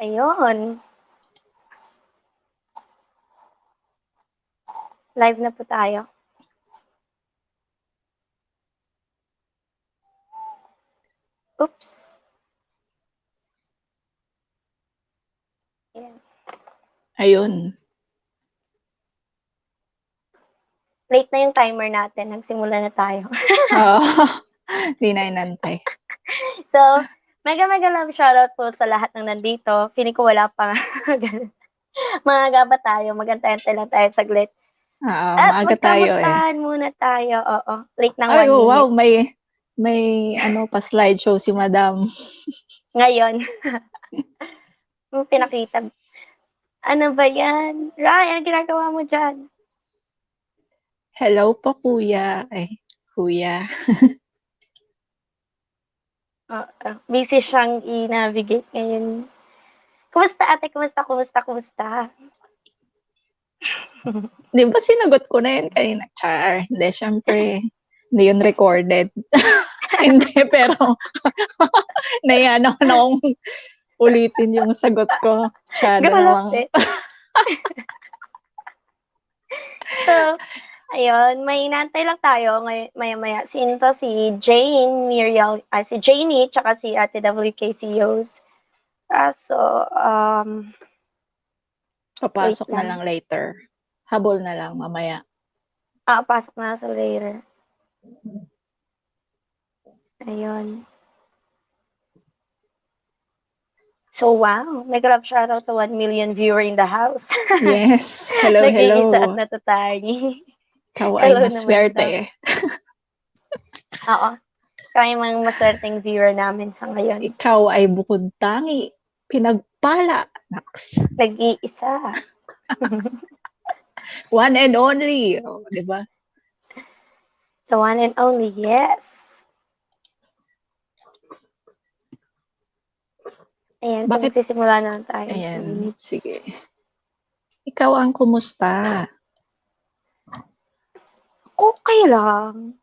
Ayun. Live na po tayo. Oops. Ayan. Ayun. Late na yung timer natin. Nagsimula na tayo. Oo. Di na inantay. So, mega love shoutout po sa lahat ng nandito. Feeling ko wala pa. Maaga pa tayo. Mag-antay-antay lang tayo saglit. Oo, At maaga tayo eh. magkamustahan muna tayo. Oo. Late ng Ay, 1 minute. wow, may ano pa slideshow si Madam. Ngayon. Pinakita. Ano ba yan? Rai, ano ginagawa mo dyan? Hello po, kuya. Ay, kuya. Busy siyang i-navigate ngayon. Kumusta ate? Kumusta? Di ba sinagot ko na yun kanina? Char. Hindi, syempre. Hindi yun recorded. Hindi, pero naiyan ako na akong ulitin yung sagot ko. Char na namang. So, ayun, may inantay lang tayo maya-maya. Sino to? Si Jane, Miriam, si Janie, tsaka si Ate WKCOs. So, Papasok wait na lang. lang later. Habol na lang mamaya. Pasok na sa later. Ayun. So, wow. Mega love shoutout sa 1 million viewer in the house. Yes. Hello, Nag-iisa hello. at natatari. Ikaw ay Hello naman maswerte daw. eh. Oo. Kaya mga maswerteng viewer namin sa ngayon. Ikaw ay bukod tangi. Pinagpala. Naks. Nag-iisa. One and only. Oh, di ba? The one and only, yes. Ayan, so Bakit? magsisimula na tayo. Ayan, sige. Ikaw ang kumusta? Okay lang.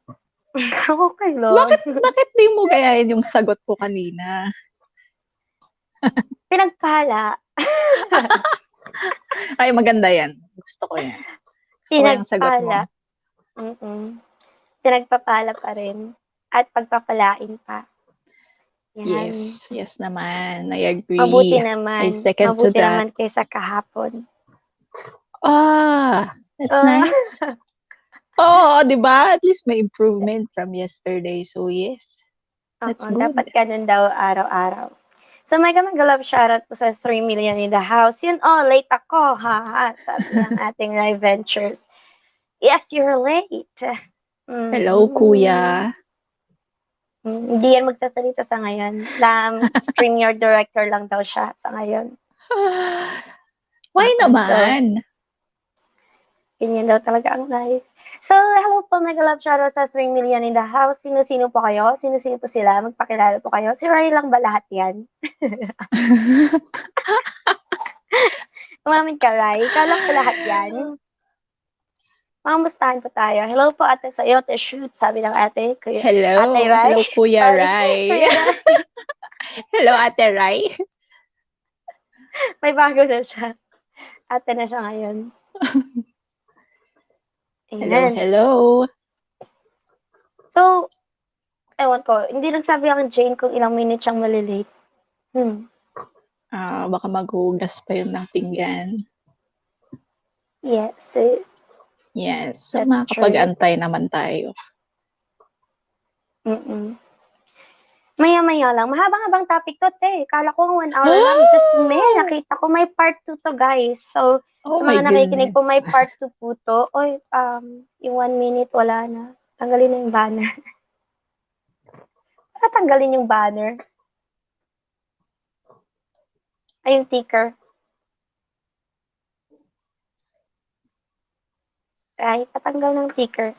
Okay lang. Bakit di mo gayahin yung sagot ko kanina? Pinagpala. Ay, maganda yan. Gusto ko yan. Gusto ko yung sagot mo. Pinagpapala pa rin. At pagpapalain pa. Yan. Yes naman. I agree. Mabuti naman. I second to Mabuti that. naman kaysa kahapon. That's nice. Di ba? At least may improvement from yesterday. So, yes. That's good. Dapat ganun daw araw-araw. So, mega love shoutout po sa 3 million in the house. Yun, late ako, ha? Sabi ng ating Live Ventures. Yes, you're late. Hello, kuya. Hindi yan magsasalita sa ngayon. StreamYard director lang daw siya sa ngayon. Why naman? So, ganyan daw talaga ang life. So, hello po, mega love shoutout sa 3 million in the house. Sino-sino po kayo? Sino-sino po sila? Magpakilala po kayo. Si Ray lang ba lahat yan? Umamin ka, Ray. Ikaw lang ba lahat yan? Makamustahan po tayo. Hello po ate sa'yo, te shoot, sabi ng ate. Hello. Ate Ray. Hello, Kuya Ray. Kuya Ray. Hello, Ate Ray. May bago na siya. Ate na siya ngayon. Hello. So, ewan ko, hindi nagsabi ang Jane kung ilang minutes siyang malilate. Baka maghugas pa yun ng pinggan. Yes. Yes. So, makakapag-antay naman tayo. Maya-maya lang. Mahabang-habang topic to, te. Kala ko 1 hour lang. Just nakita ko may part 2 to, guys. So, sa mga nakikinig po, may part 2 po to. Oy, yung 1 minute, wala na. Tanggalin na yung banner. Tanggalin yung banner. Ay, yung ticker. Ay, patanggal ng ticker.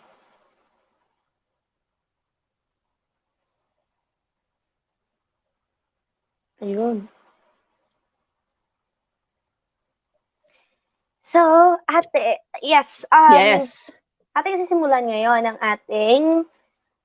Ayun. So, ate, yes. Yes. Ating sisimulan ngayon ang ating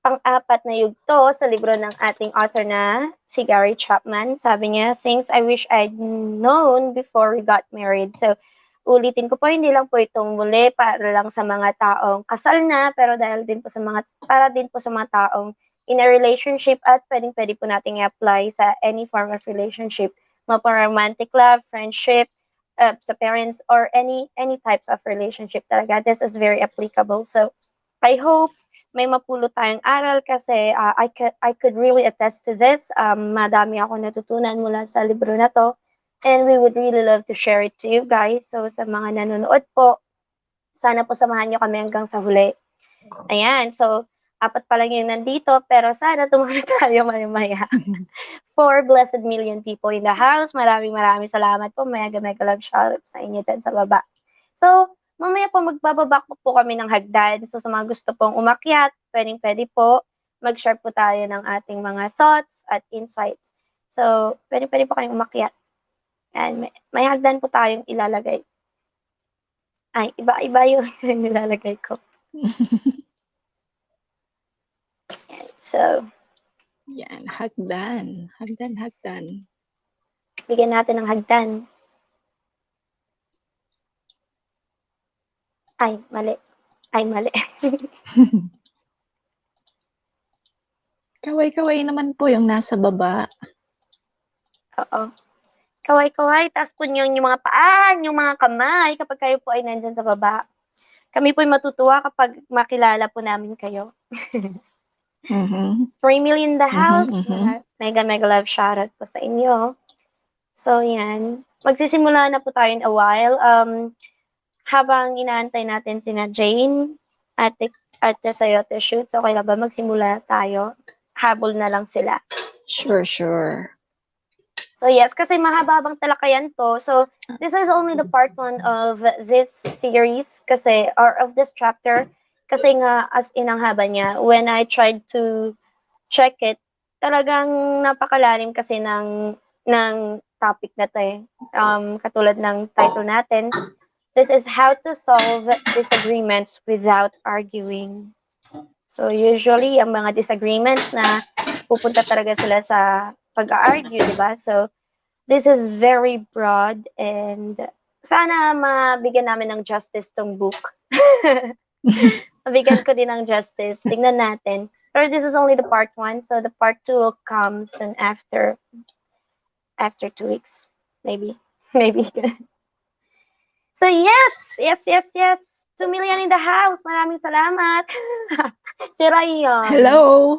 pang-apat na yugto sa libro ng ating author na si Gary Chapman. Sabi niya, things I wish I'd known before we got married. So, ulitin ko po, hindi lang po itong muli para lang sa mga taong kasal na, pero dahil din po sa para din po sa mga taong in a relationship at pwedeng-pwede po nating i-apply sa any form of relationship. Romantic love, friendship, sa parents, or any types of relationship talaga. This is very applicable. So, I hope may mapulot tayong aral kasi I could really attest to this. Madami ako natutunan mula sa libro na to. And we would really love to share it to you guys. So sa mga nanonood po, sana po samahan nyo kami hanggang sa huli. Ayan, so 4 pa lang yung nandito, pero sana tumulong tayo maya-maya. 4 blessed million people in the house. Maraming salamat po. Mega love shout out sa inyo dyan sa baba. So, mamaya po magbababa po kami ng hagdan. So, sa mga gusto pong umakyat, pwede po. Mag-share po tayo ng ating mga thoughts at insights. So, pwede po kayong umakyat. And may hagdan po tayong ilalagay. Ay, iba yung nilalagay ko. So, yan, hagdan. Hagdan. bigyan natin ng hagdan. Ay, mali. Kaway-kaway naman po yung nasa baba. Oo. Kaway-kaway, tapos po yung mga paa, yung mga kamay, kapag kayo po ay nandyan sa baba. Kami po ay matutuwa kapag makilala po namin kayo. 3 million in the house. Mega love shoutout po sa inyo. So, yan. Magsisimula na po tayo in a while. Habang inaantay natin sina Jane at Sayote Shoot, so kaya ba magsimula tayo? Habol na lang sila. Sure. So yes, kasi mahababang talakayan to. So this is only the part 1 of this series kasi, or of this chapter. Kasi nga, as in ang haba niya, when I tried to check it, talagang napakalalim kasi ng topic na to eh. Katulad ng title natin, this is how to solve disagreements without arguing. So usually, ang mga disagreements na pupunta talaga sila sa pag-argue, di ba? So this is very broad and sana mabigyan namin ng justice tong book. Mabigyan ko din ng justice. Tingnan natin. Pero this is only the part 1, so the part 2 will come soon after 2 weeks. Maybe. So yes. 2 million in the house. Maraming salamat. Si Ryan. Hello!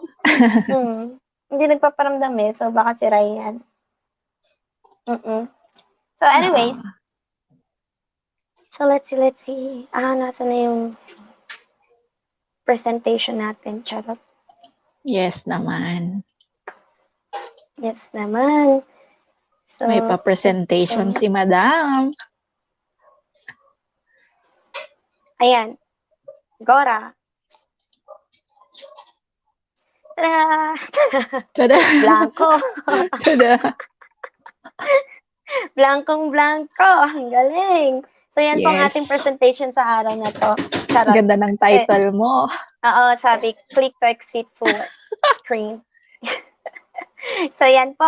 Hindi nagpaparamdam eh, so baka si Ryan. So anyways, so let's see. Nasa na yung presentation natin, charot. Yes naman. So, may pa-presentation si Madam. Ayan. Gora. Tada! Blanco. Tada! Blankong-blanco. Ang galing. So, yan po ang ating presentation sa araw na to. Charot. Ganda ng title mo. Oo, sabi, click to exit full screen. So, yan po.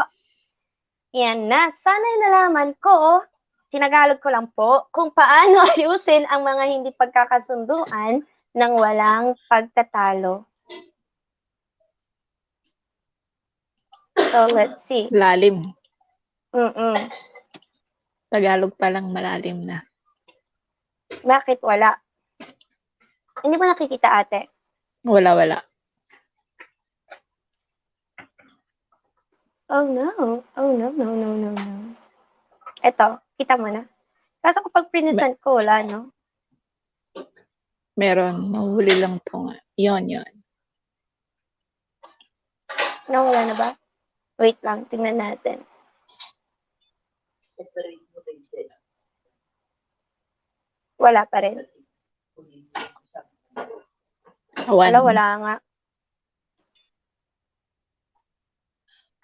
Yan na. Sana'y nalaman ko, tinagalog ko lang po, kung paano ayusin ang mga hindi pagkakasunduan ng walang pagtatalo. So, let's see. Lalim. Tagalog pa lang malalim na. Bakit wala? Hindi mo nakikita, ate? Wala. Oh no. Ito, kita mo na. Kaso kapag present ko, wala, no? Meron. Mahuli lang to nga. Yun. No, wala na ba? Wait lang, tingnan natin. Wala pa rin. Wala nga.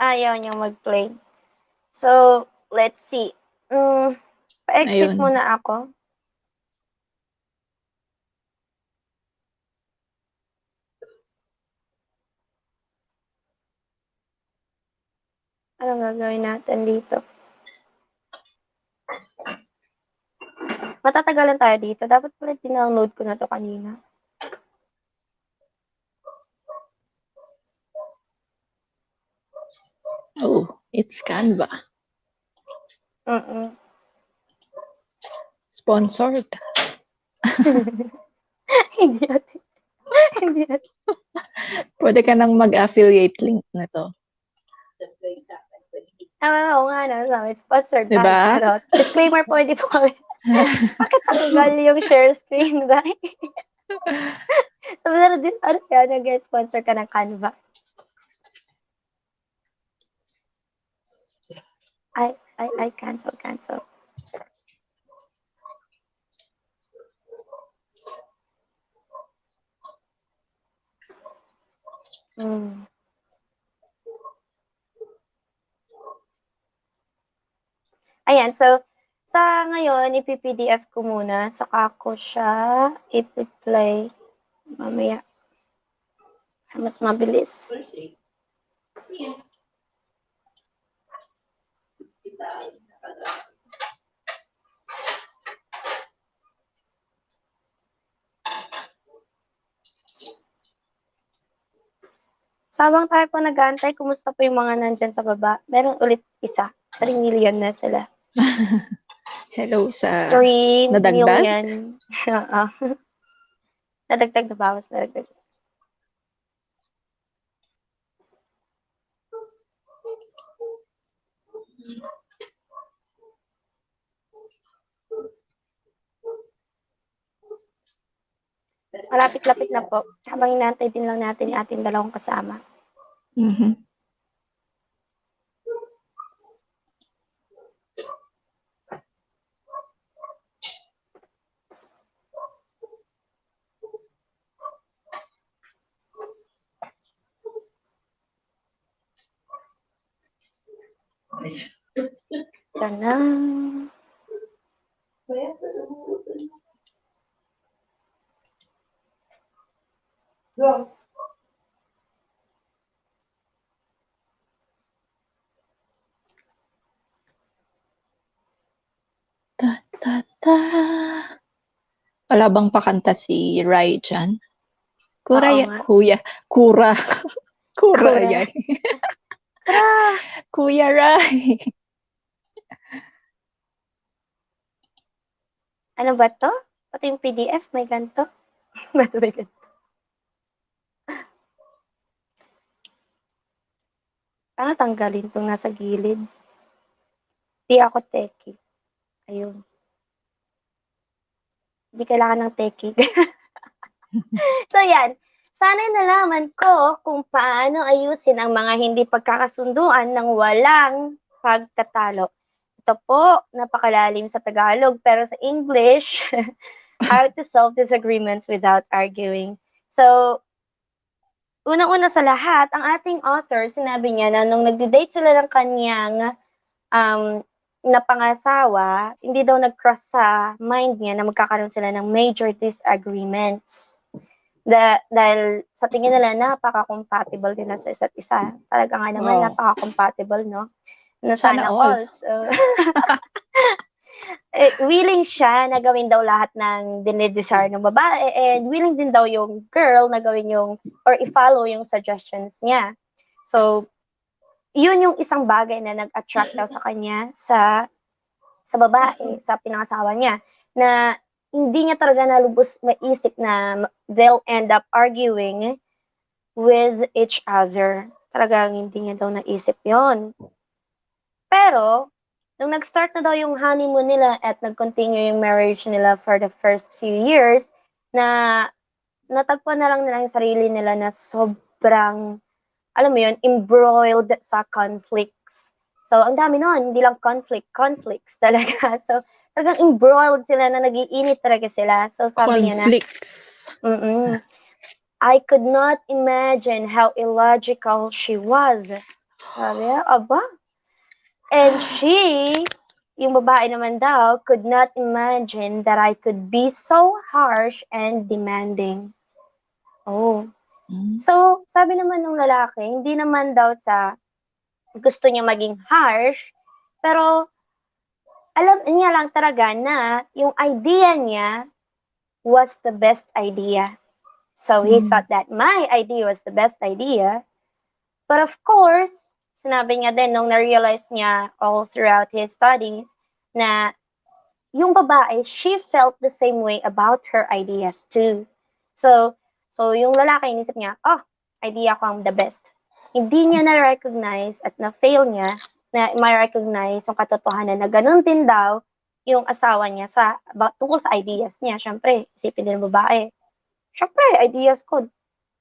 Ayaw niyang mag-play. So, let's see. Pa-exit muna ako. Anong gagawin natin dito? Matatagalan tayo dito. Dapat pala dinownload ko na to kanina. Oh, it's Canva. Sponsored. Hindi natin. Hindi natin. Pwede ka nang mag-affiliate link na to. Oo nga, no? So, sponsored tayo. Diba? Charot. Disclaimer, pwede po kami. Bakit tanggal yung share screen, guys? So, pero din, ano kaya, nag-sponsor ka ng Canva? I cancel. Ayan, so, sa ngayon, ipi-PDF ko muna, saka ko siya i-play mamaya. Mas mabilis. So, habang tayo po nag-aantay, kumusta po yung mga nandyan sa baba? Meron ulit isa. 3 million na sila. Hello sa 3 nadagdag? million. Nadagdag na bawas, nadagdag. Malapit-lapit na po. Habang inaantay din lang natin ating dalawang kasama. Tanang. Go. Wala bang pakanta si Rai dyan? nga. Kura. Kura. Yay. Tara! Kuya Rai. Ano ba to? Pati yung PDF, may ganito. Ba't may ganito? Paano tanggalin itong nasa gilid? Di ako techie. Ayun. Hindi kailangan ng techie. So, yan. Sana'y nalaman ko kung paano ayusin ang mga hindi pagkakasunduan ng walang pagtatalo. Ito po, napakalalim sa Tagalog, pero sa English, how to solve disagreements without arguing. So, unang-una sa lahat, ang ating author, sinabi niya na nung nagde-date sila ng kanyang na pangasawa, hindi daw nag-cross sa mind niya na magkakaroon sila ng major disagreements. Dahil sa tingin nila, napaka-compatible nila sa isa't isa. Talaga nga naman, napaka-compatible, no? Na sana all. So, willing siya na gawin daw lahat ng dinidesire ng babae and willing din daw yung girl na gawin yung, or i-follow yung suggestions niya. So, yun yung isang bagay na nag-attract daw sa kanya sa babae, sa pinangasawa niya, na hindi niya talaga nalubos maisip na they'll end up arguing with each other. Talagang hindi niya daw naisip yon. Pero, nung nag-start na daw yung honeymoon nila at nag-continue yung marriage nila for the first few years, na natagpuan na lang nila yung sarili nila na sobrang, alam mo yun, embroiled sa conflicts. So, ang dami nun, hindi lang conflicts talaga. So, talagang embroiled sila na nag-iinit talaga sila. So, sabi niya na, I could not imagine how illogical she was. Sabi niya, aba. And she, yung babae naman daw, could not imagine that I could be so harsh and demanding. Oh. So, sabi naman ng lalaki, hindi naman daw sa gusto niya maging harsh, pero alam niya lang talaga na yung idea niya was the best idea. So he thought that my idea was the best idea. But of course, sinabi niya din nung na-realize niya all throughout his studies na yung babae, she felt the same way about her ideas too. So yung lalaki, inisip niya, oh, idea ko ang the best. Hindi niya na-recognize at na-fail niya na ma-recognize yung katotohanan na ganun din daw yung asawa niya tungkol sa ideas niya. Siyempre, isipin din ng babae. Siyempre, ideas ko,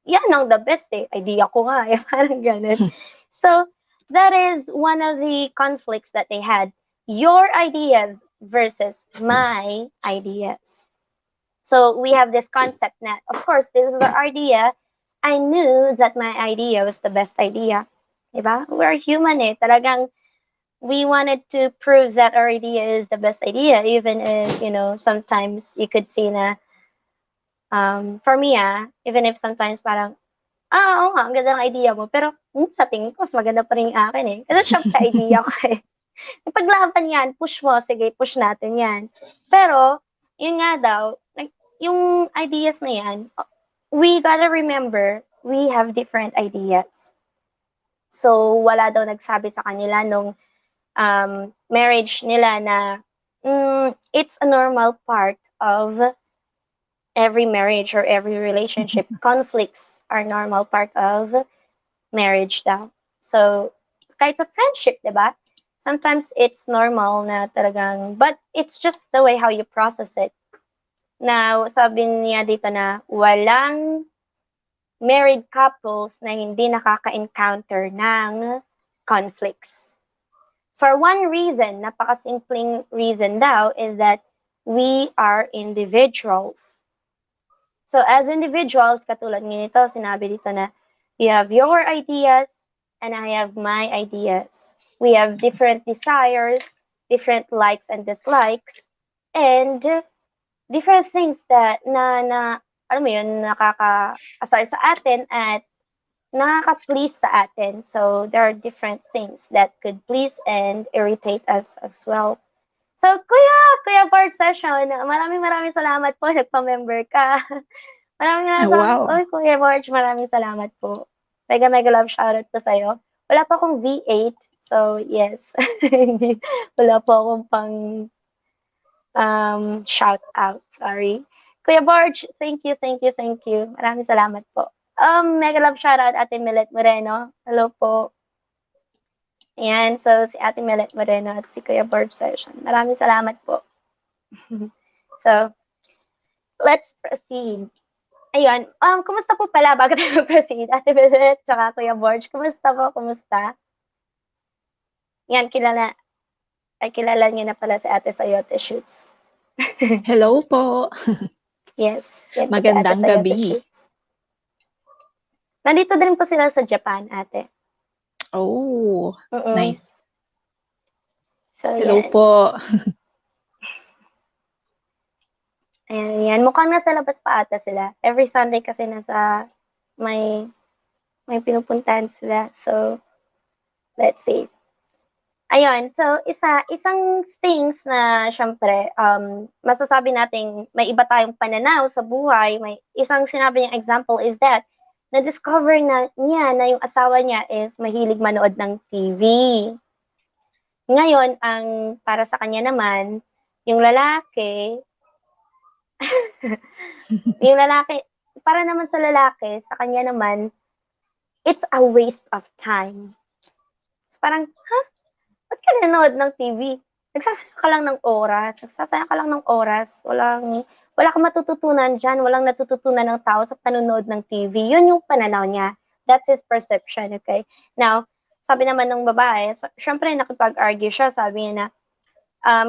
yan ang the best eh. Idea ko nga eh. Parang ganun. So, that is one of the conflicts that they had. Your ideas versus my ideas. So, we have this concept na, of course, this is our idea. I knew that my idea was the best idea. Diba? We're human eh. Talagang, we wanted to prove that our idea is the best idea, even if, sometimes you could see na, for me even if sometimes parang, oo nga, ang ganda ng idea mo, pero sa tingin ko, mas maganda pa rin yung akin eh. Kasi syempre, idea ko eh. Ipaglaban yan, push mo, sige, push natin yan. Pero, yun nga daw, yung ideas na yan, we gotta remember, we have different ideas. So, wala daw nagsabi sa kanila nung marriage nila na it's a normal part of every marriage or every relationship. Conflicts are normal part of marriage daw. So, kahit sa friendship, diba? Sometimes it's normal na talagang, but it's just the way how you process it. Now, sabi niya dito na walang married couples na hindi nakaka-encounter ng conflicts. For one reason, napakasimpleng reason daw, is that we are individuals. So as individuals, katulad nito, sinabi dito na you have your ideas and I have my ideas. We have different desires, different likes and dislikes, and different things that alam mo yun, nakaka-asar sa atin at nakaka-please sa atin. So there are different things that could please and irritate us as well. So, Kuya Bart Session, maraming salamat po, nagpa-member ka. Maraming Wow. salamat. Kuya Bart, maraming salamat po. Mega love shoutout po sa'yo. Wala pa akong V8, so yes. Wala po akong pang shout out, sorry. Kuya Barge, thank you. Maraming salamat po. Mega love shoutout Ate Millet Moreno. Hello po. Ayan, so si Ate Millet Moreno at si Kuya Barge Session. Maraming salamat po. So, let's proceed. Ayun, kumusta po pala bago tayo proceed? Ate Millet, tsaka Kuya Barge, kumusta po? Kumusta? Yan, kilala niyo na pala si Ate Sayote Shoots. Hello po. Yes. Magandang gabi. Nandito din po sila sa Japan, ate. Oh, nice. So, hello yan. po. Ayan. Mukhang nasa labas pa ata sila. Every Sunday kasi may pinupuntahan sila. So, let's see. Ayun, so isang things na syempre, masasabi nating may iba tayong pananaw sa buhay. May isang sinabi niyang example is that na-discover niya na yung asawa niya is mahilig manood ng TV. Ngayon, ang para sa kanya naman, yung lalaki, para naman sa lalaki, sa kanya naman, it's a waste of time. So parang, ba't ka nanonood ng TV? Nagsasayang ka lang ng oras. Wala kang matututunan dyan. Walang natututunan ng tao sa panonood ng TV. Yun yung pananaw niya. That's his perception, okay? Now, sabi naman ng babae, syempre nakipag-argue siya, sabi niya na,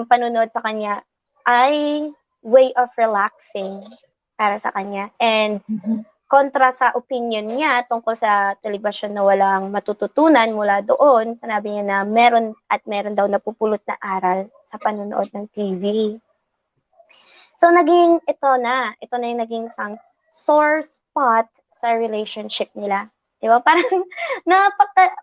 panonood sa kanya ay way of relaxing para sa kanya. And, kontra sa opinion niya tungkol sa telebasyon na walang matututunan mula doon, sinabi niya na meron daw napupulot na aral sa panonood ng TV. So, ito na yung naging isang sore spot sa relationship nila. Di ba? Parang,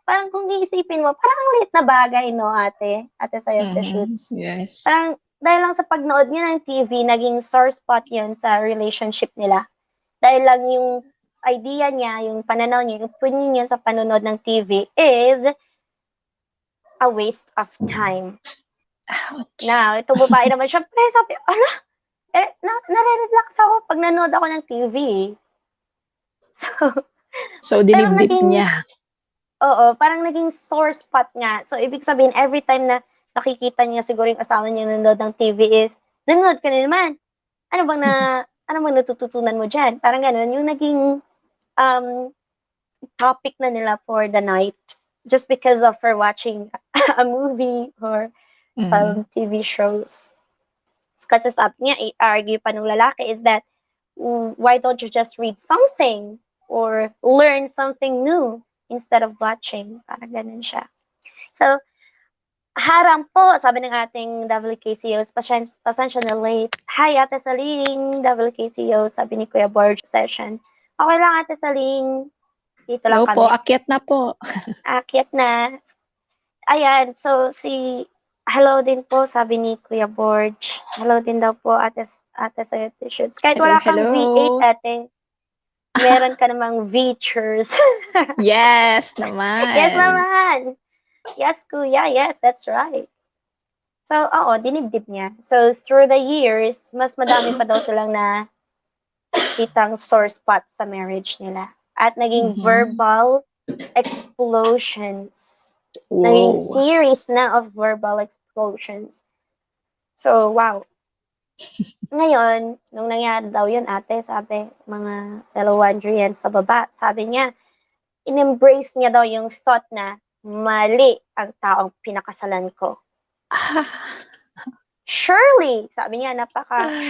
parang kung iisipin mo, parang ang liit na bagay, no, ate? Ate sa'yo, the shoots. Yes. Parang, dahil lang sa pagnood niya ng TV, naging sore spot yun sa relationship nila. Dahil lang yung idea niya, yung pananaw niya, yung opinion niya sa panonood ng TV is a waste of time. Ouch. Now, itong babae naman, syempre, sabi, nare-relax ako pag nanood ako ng TV. So, Pero dinibdib naging, niya. oo, parang naging sore spot nga. So, ibig sabihin, every time na nakikita niya siguro yung asawa niya nanonood ng TV is, nanonood ka na naman. Ano bang natututunan mo dyan? Parang ganun, yung naging topic na nila for the night just because of her watching a movie or some TV shows. Kasi sabi niya, i-argue pa ng lalaki is that, why don't you just read something or learn something new instead of watching? Parang ganun siya. So, harang po, sabi ng ating WKCOs, pasensya na late. Hi, Ate Saling, WKCO, sabi ni Kuya Borg session. Okay lang, Ate Saling. Dito lang Hello po, kami. akyat na po. Akyat na. Ayan, so hello din po, sabi ni Kuya Borge. Hello din daw po, ate sa'yo, T-shirts. Kahit wala kang V8, ate, meron ka namang features. Yes naman. Yes naman. Yes, kuya. Yes, that's right. So, oo, dinibdib niya. So, through the years, mas madami pa daw silang na kitang sore spots sa marriage nila. At naging verbal explosions. Naging series na of verbal explosions. So, wow. Ngayon, nung nangyari daw yun, ate, sabi, mga fellow Wandrians sa baba, sabi niya, in-embrace niya daw yung thought na mali ang taong pinakasalan ko. Surely, sabi niya,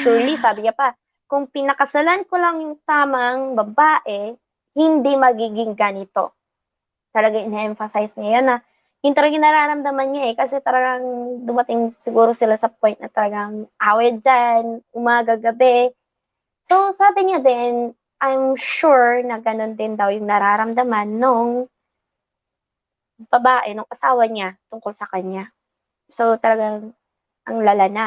surely, sabi niya pa, kung pinakasalan ko lang yung tamang babae, hindi magiging ganito. Talaga ina-emphasize niya yan na yung talagang nararamdaman niya kasi talagang dumating siguro sila sa point na talagang away dyan, umaga, gabi. So, sabi niya din, I'm sure na ganun din daw yung nararamdaman nung babae, nung asawa niya tungkol sa kanya. So, talagang ang lala na.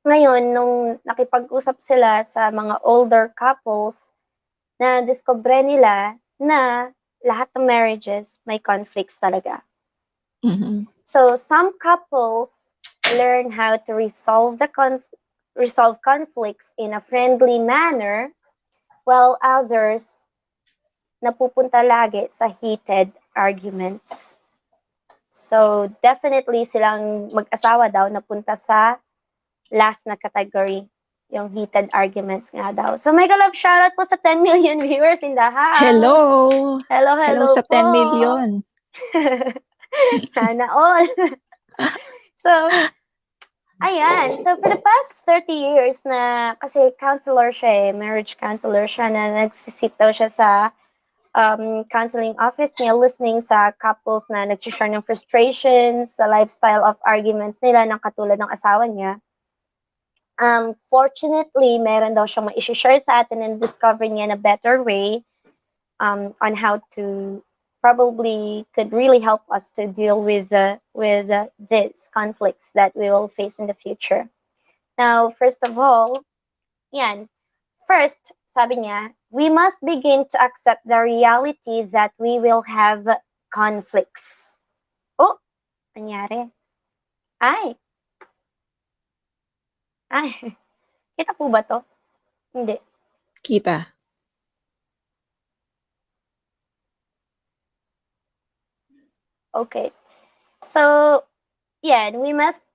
Ngayon, nung nakipag-usap sila sa mga older couples, na discover nila na lahat ng marriages may conflicts talaga. So, some couples learn how to resolve conflicts in a friendly manner, while others napupunta lagi sa heated arguments. So, definitely silang mag-asawa daw napunta sa last na category, yung heated arguments nga daw. So, mega love shoutout po sa 10 million viewers in the house. Hello! Hello sa po. 10 million. Sana all. So, ayan. So, for the past 30 years na, kasi counselor siya marriage counselor siya na nagsisit daw siya sa counseling office niya, listening sa couples na nagsishare ng frustrations, sa lifestyle of arguments nila ng katulad ng asawa niya. Fortunately, meron daw siyang ma-share sa atin and discover niya na better way on how to probably could really help us to deal with these conflicts that we will face in the future. Now, first of all, first, sabi niya, we must begin to accept the reality that we will have conflicts. Oh, nangyari. Ay, kita po ba to? Hindi. Kita. Okay. So, we must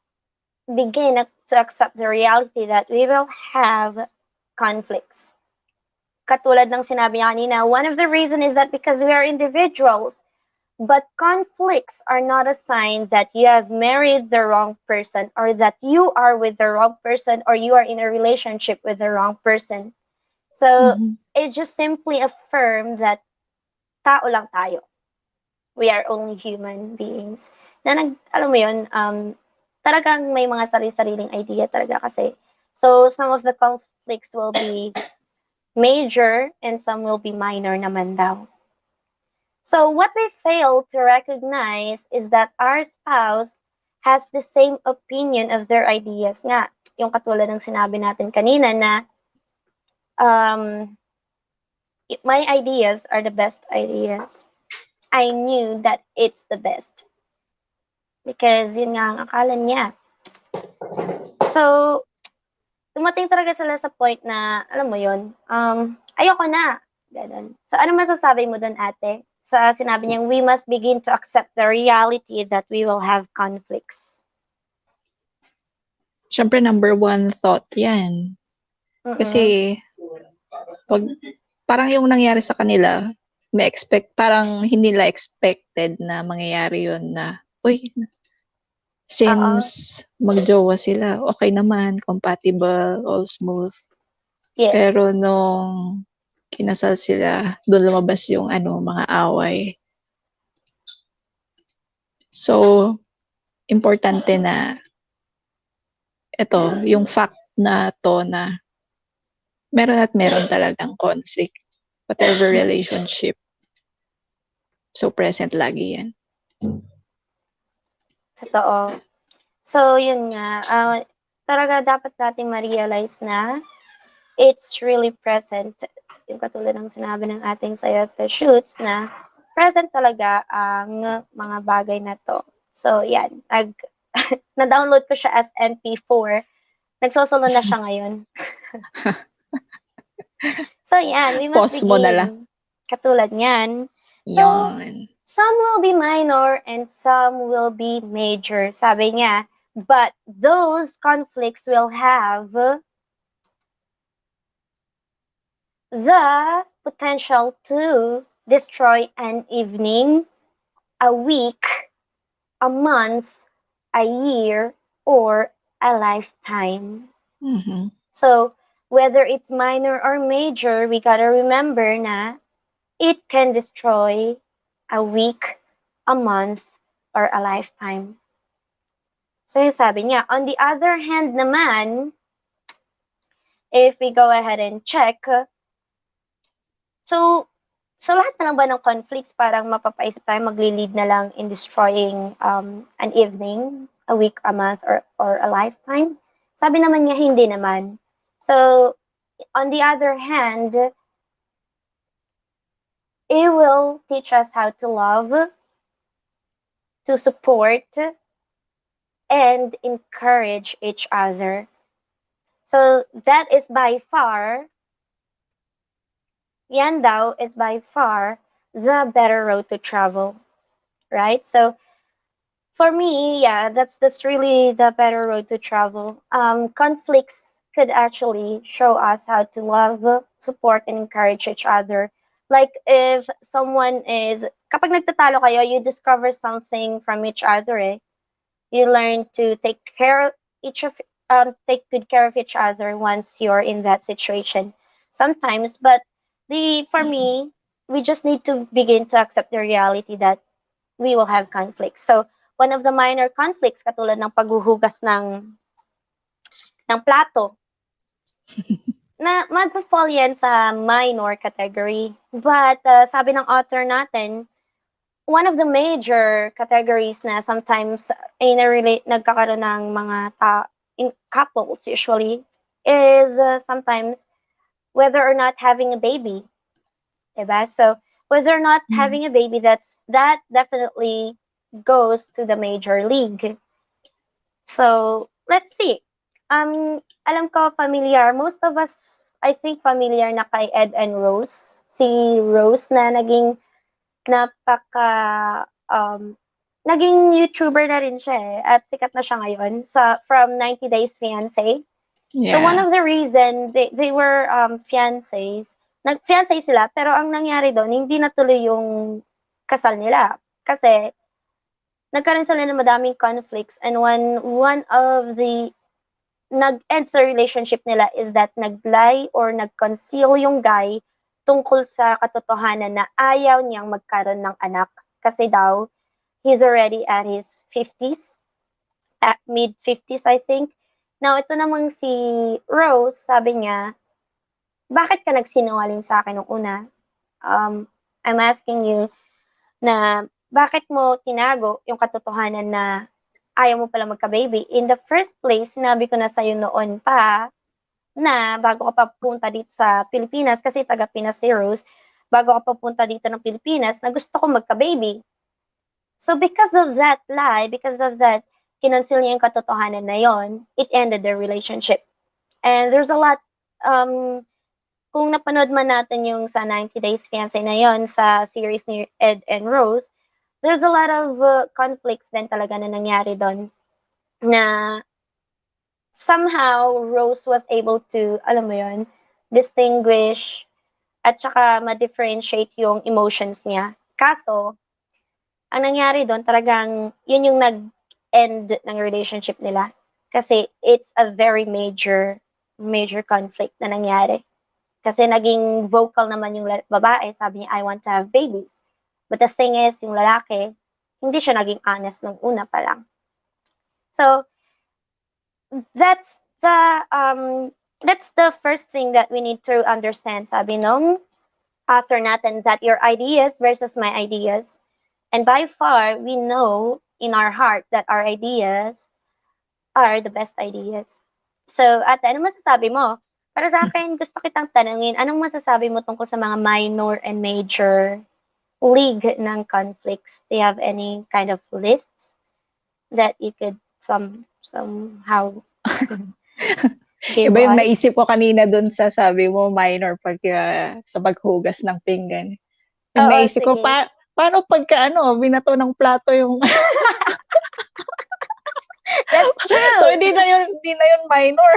begin to accept the reality that we will have conflicts. Katulad ng sinabi niya kanina, one of the reason is that because we are individuals, but conflicts are not a sign that you have married the wrong person or that you are with the wrong person or you are in a relationship with the wrong person. So, it just simply affirm that tao lang tayo. We are only human beings. Na alam mo yun, talagang may mga sari-sariling idea talaga kasi. So, some of the conflicts will be major and some will be minor naman daw. So what we fail to recognize is that our spouse has the same opinion of their ideas nga. Yung katulad ng sinabi natin kanina na um, my ideas are the best ideas. I knew that it's the best. Because yun nga ang akala niya. So, dumating talaga sila sa point na, alam mo yun, ayoko na. Ganun. So, ano masasabi mo dun, ate? Sa sinabi niyang, we must begin to accept the reality that we will have conflicts. Siyempre, number one thought yan. Kasi, parang yung nangyari sa kanila, parang hindi nila expected na mangyayari yun na, uy, since magjowa sila, okay naman, compatible, all smooth. Yes. Pero nung kinasal sila, doon lumabas yung mga away. So, importante na ito, yung fact na to na meron at meron talagang conflict. Whatever relationship. So, present lagi yan. Totoo. So, yun nga. Talaga dapat natin ma-realize na it's really present. Yung katulad ng sinabi ng ating sayo at shoots na present talaga ang mga bagay na to. So, yan. Na-download ko siya as MP4. Nagsosolo na siya ngayon. So, yan. We must Pause mo na lang. Katulad niyan. So, some will be minor and some will be major. Sabi niya, but those conflicts will have the potential to destroy an evening, a week, a month, a year, or a lifetime. Mm-hmm. So, whether it's minor or major, we gotta remember na it can destroy a week, a month, or a lifetime. So, yung sabi niya, on the other hand naman, if we go ahead and check, so lahat na lang ba ng conflicts parang mapapaisip tayo magli-lead na lang in destroying an evening, a week, a month, or a lifetime? Sabi naman niya, hindi naman. So, on the other hand, it will teach us how to love, to support, and encourage each other. So, that is by far, yan daw is by far the better road to travel. Right? So, for me, yeah, that's really the better road to travel. Conflicts could actually show us how to love, support, and encourage each other. Like if someone is, kapag nagtatalo kayo, you discover something from each other. You learn to take good care of each other once you're in that situation. Sometimes, but for me, we just need to begin to accept the reality that we will have conflicts. So, one of the minor conflicts, katulad ng paghuhugas ng plato, na mag-fall yan sa minor category. But, sabi ng author natin, one of the major categories na sometimes ay nagkakaroon ng mga couples usually is sometimes whether or not having a baby. Diba? So, whether or not having a baby, that definitely goes to the major league. So, let's see. Alam ko familiar, most of us, I think familiar na kay Ed and Rose. Si Rose na naging naging YouTuber na rin siya at sikat na siya ngayon from 90 Days Fiancé. Yeah. So, one of the reason they were fiancés, nag-fiancé sila, pero ang nangyari doon, hindi natuloy yung kasal nila. Kasi, nagkaroon sila ng madaming conflicts and one of the nag-end sa relationship nila is that nag-lie or nag-conceal yung guy tungkol sa katotohanan na ayaw niyang magkaroon ng anak. Kasi daw, he's already at his 50s, at mid-50s I think. Now, ito namang si Rose, sabi niya, bakit ka nagsinungaling sa akin nung una? I'm asking you, na bakit mo tinago yung katotohanan na ayaw mo pala magka-baby. In the first place, sinabi ko na sa'yo noon pa na bago ka pa punta dito sa Pilipinas, kasi taga Pinas si Rose, bago ka pa punta dito ng Pilipinas, na gusto ko magka-baby. So because of that lie, because of that, kinonceal niya yung katotohanan na yon, it ended their relationship. And there's a lot, kung napanood man natin yung sa 90 Days Fiancé na yon sa series ni Ed and Rose, there's a lot of conflicts din talaga na nangyari doon na somehow Rose was able to, alam mo yon, distinguish at saka ma-differentiate yung emotions niya. Kaso, ang nangyari doon talagang yun yung nag-end ng relationship nila. Kasi it's a very major conflict na nangyari. Kasi naging vocal naman yung babae, sabi niya, I want to have babies. But the thing is, yung lalaki, hindi siya naging honest nung una pa lang. So, that's the first thing that we need to understand, sabi nung author natin, that your ideas versus my ideas. And by far, we know in our heart that our ideas are the best ideas. So, ate, ano masasabi mo? Para sa akin, gusto kitang tanungin, anong masasabi mo tungkol sa mga minor and major league ng conflicts? Do you have any kind of lists that you could somehow give Iba yung us? naisip ko kanina dun sa sabi mo, minor sa paghugas ng pinggan. Yung Oo, naisip ko, sige. paano pagka binato ng plato yung... That's true. So, hindi na yun minor.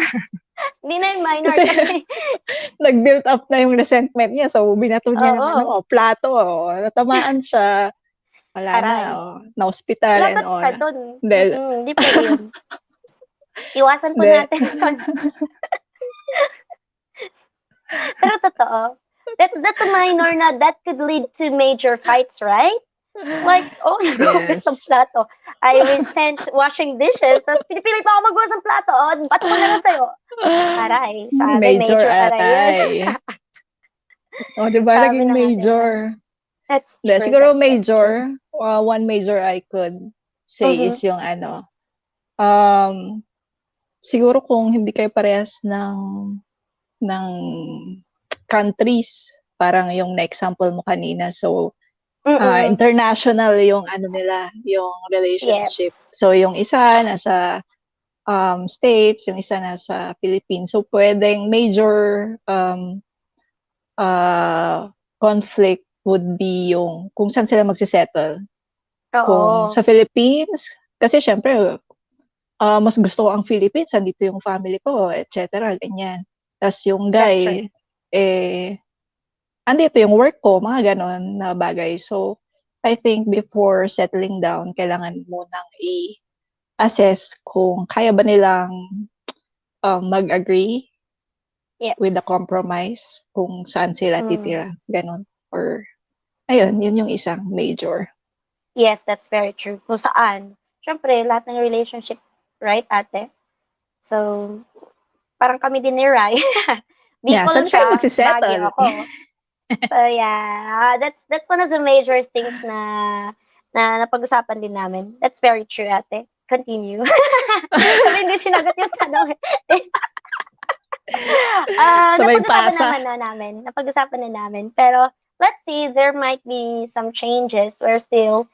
Hindi na yung minor Kasi, kasi nag-build up na yung resentment niya. So, binato niya ng oo, plato. Natamaan siya. Wala na. aray. Na-hospital and Lapat all. ka dun. Dahil, Hindi pwede yun. Iwasan po de, natin yun. Pero totoo. That's a minor na that could lead to major fights, right? Like, naghuhugas ng yes. plato. I resent washing dishes, tapos pinipilit pa ako maghugas ng plato. Bato ko na lang sa'yo. Aray. Sabi, Major aray yun. atay. Diba? Sabi Naging na nga, major. that's De, true. siguro That's true. major. One major I could say is yung siguro kung hindi kayo parehas ng countries, parang yung na-example mo kanina. So, international yung nila, yung relationship. Yes. So, yung isa nasa States, yung isa nasa Philippines. So, pwedeng major conflict would be yung kung saan sila magsisettle. Kung Oo. sa Philippines, kasi syempre, mas gusto ko ang Philippines, andito yung family ko, etc. Ganyan. Tapos yung That's true. guy, andito yung work ko, mga ganon na bagay. So, I think before settling down, kailangan munang i-assess kung kaya ba nilang mag-agree Yes. with the compromise, kung saan sila titira, ganon. Or, ayun, yun yung isang major. Yes, that's very true. Kung saan. Siyempre, lahat ng relationship, right, ate? So, parang kami din ni Rai. Bicol Saan kayo siya, magsisettle? Baguio ako. So, yeah, that's one of the major things na napag-usapan din namin. That's very true, ate. Continue. Sabi, hindi sinagot yung tanong. Napag-usapan na namin. Pero, let's see, there might be some changes. We're still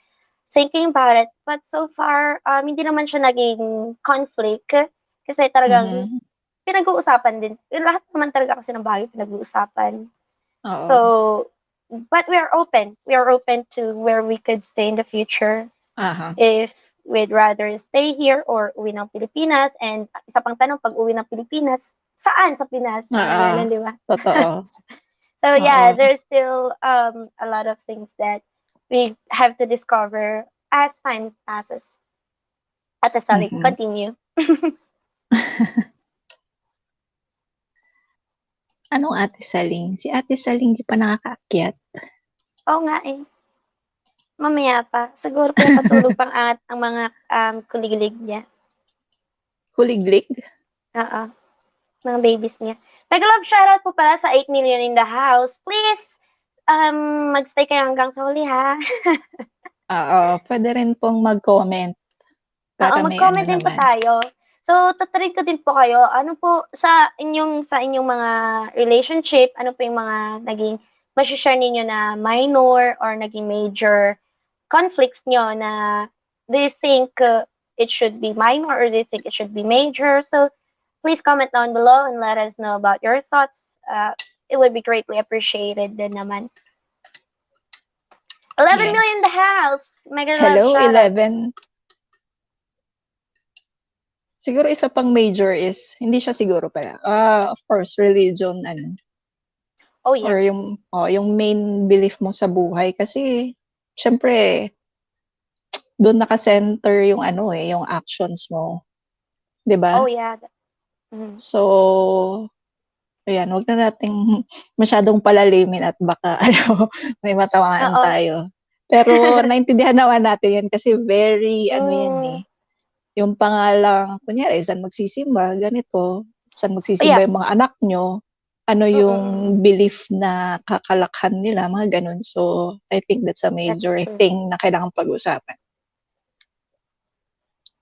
thinking about it. But so far, hindi naman siya naging conflict. Kasi talagang pinag-uusapan din. Lahat naman talaga kasi ng bagay pinag-uusapan. Oo. So, but we are open. We are open to where we could stay in the future. If we'd rather stay here or uwi ng Pilipinas. And isa pang tanong, pag uwi ng Pilipinas, saan sa Pinas? Ganun, di ba? Totoo. So yeah, there's still a lot of things that we have to discover as time passes. Ate Sally, continue. Anong Ate Saling? Si Ate Saling di pa nakakaakyat. Oo nga eh. Mamaya pa. Siguro pinapatulog pang ang mga kuliglig niya. Kuliglig? Oo. Mga babies niya. Mega love shoutout po pala sa 8 million in the house. Please magstay kayo hanggang sa huli, ha? Oo, pwede rin pong mag-comment Oo, para may ano mag-comment din po naman. tayo. So, ta-trade ko din po kayo. Ano po sa inyong mga relationship, ano po yung mga naging mashi-share ninyo na minor or naging major conflicts nyo na do you think it should be minor or do you think it should be major? So, please comment down below and let us know about your thoughts. It would be greatly appreciated din naman. 11 million in the Yes. house! Mega love Hello, shout out. 11. Siguro isa pang major is, hindi siya siguro pala. Of course, religion, Oh, or yes. yung main belief mo sa buhay. Kasi, syempre, doon naka-center yung yung actions mo. 'Di Oh, ba? yeah. Mhm. So, ayan, wag na nating masyadong palalimin at baka may matamaan Oo. tayo. Pero naintindihan naman natin yan kasi very yan Mm, yung pangalang kunyari saan magsisimba, ganito, saan magsisimba yes. yung mga anak nyo, ano yung Mm. belief na kakalakhan nila, mga ganun. So, I think that's a That's major true. thing na kailangang pag-usapan.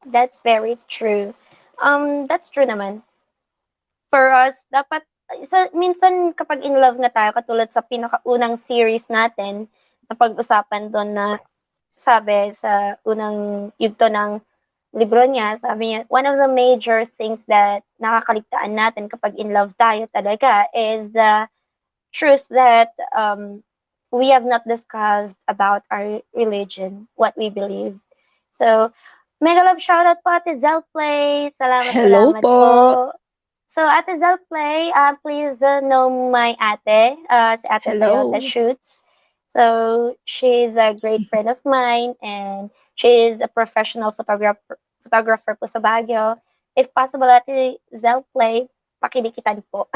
That's very true. That's true naman. For us, dapat minsan kapag in love na tayo, katulad sa pinakaunang series natin, napag-usapan dun na sabi sa unang yugto ng libro niya, sabi niya, one of the major things that nakakaligtaan natin kapag in love tayo talaga is the truth that we have not discussed about our religion, what we believe. So, mega love shoutout po Ate Zelplay. Salamat, Hello salamat po! po. So, Ate Zelplay, please know my ate, si Ate Sayota Hello! Shoots. So, she's a great friend of mine and she is a professional photographer po sa Baguio. If possible, Ate Zelplay, pakidikitan po.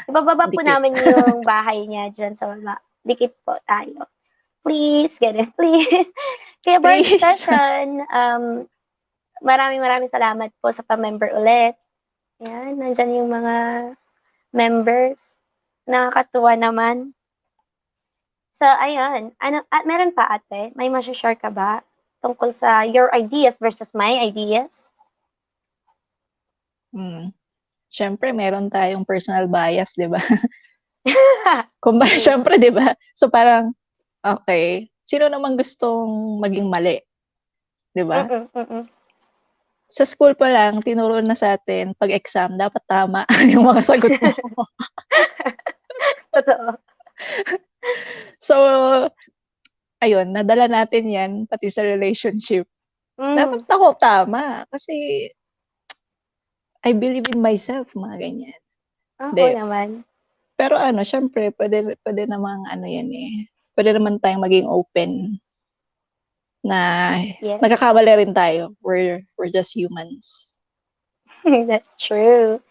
Ibababa po Dikit. namin yung bahay niya dyan sa baba. Dikit po tayo. Please, ganun, please. Kaya bird Please! session, maraming salamat po sa pa-member ulit. Yan, nandyan yung mga members. Nakakatuwa naman. So, ayun. Meron pa ate? May share ka ba? Tungkol sa your ideas versus my ideas? Siyempre meron tayong personal bias, 'di ba? Kumbaga siyempre 'di ba? So parang okay, sino namang gustong maging mali, 'di ba? Mm. Sa school pa lang tinuro na sa atin 'pag exam dapat tama yung mga sagot mo. Totoo. So, ayun nadala natin 'yan pati sa relationship. Dapat ako tama kasi I believe in myself, mga ganyan. Oo 'Di naman. pero siyempre puwede namang 'yan, puwede naman tayong maging open na Yes. nagkakamali rin tayo. We're just humans. That's true.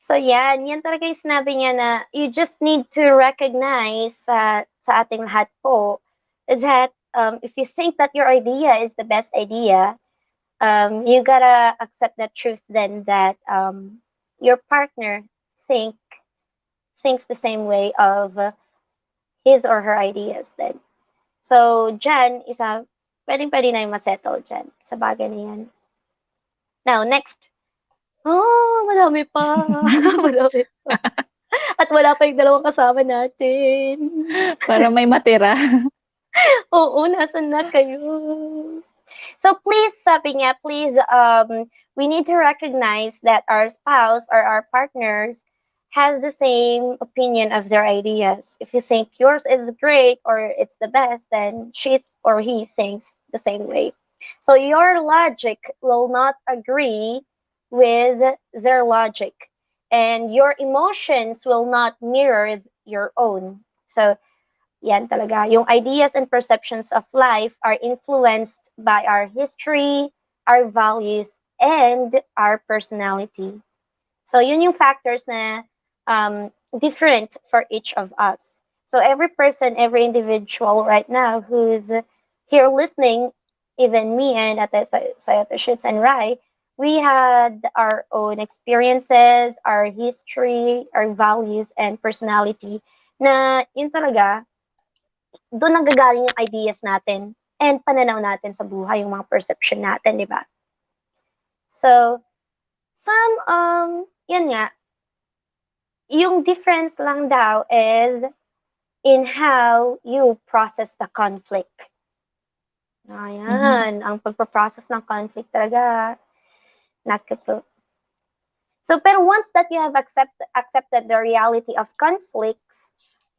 So yan talaga yung sinabi niya na you just need to recognize sa ating lahat po that if you think that your idea is the best idea, you gotta accept the truth then that your partner thinks the same way of his or her ideas then. So, dyan, pwedeng-pwede na yung masettle dyan sa bagay na yan. Now, next. Oh, madami pa. Madami pa. At wala pa yung dalawang kasama natin. Para may matira. Oo, nasan na kayo? So please, sabi niya, please, we need to recognize that our spouse or our partners has the same opinion of their ideas. If you think yours is great or it's the best, then she or he thinks the same way. So your logic will not agree with their logic, and your emotions will not mirror your own. So yan talaga. Yung ideas and perceptions of life are influenced by our history, our values, and our personality. So yun yung factors na different for each of us. So every person, every individual right now who's here listening, even me and at the Shits and Rai, we had our own experiences, our history, our values, and personality na yun talaga, doon nanggagaling yung ideas natin and pananaw natin sa buhay, yung mga perception natin, di ba? So, yun nga, yung difference lang daw is in how you process the conflict. Ayan, ang pagpaprocess ng conflict talaga, naku. So, pero once that you have accepted the reality of conflicts,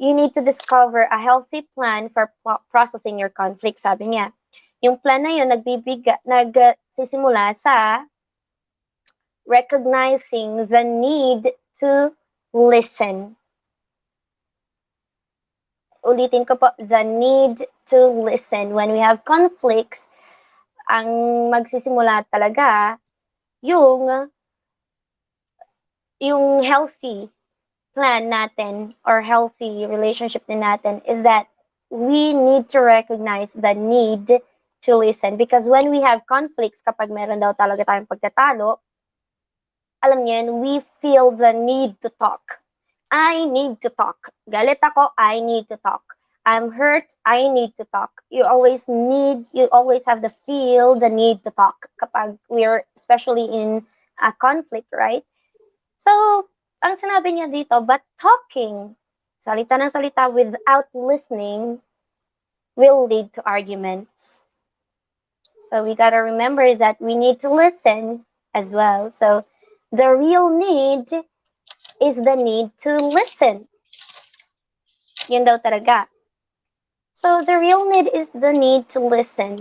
you need to discover a healthy plan for processing your conflict. Sabi niya, yung plan na yun nagsisimula sa recognizing the need to listen. Ulitin ko po, the need to listen. When we have conflicts, ang magsisimula talaga yung healthy plan natin or healthy relationship din natin is that we need to recognize the need to listen. Because when we have conflicts, kapag meron daw talaga tayong pagtatalo, alam niyo yun, we feel the need to talk. I need to talk. Galit ako, I need to talk. I'm hurt, I need to talk. You always have the need to talk kapag we're especially in a conflict, right? So, ang sinabi niya dito, but talking, salita ng salita without listening will lead to arguments. So, we gotta remember that we need to listen as well. So, the real need is the need to listen. Yun daw talaga. So, the real need is the need to listen.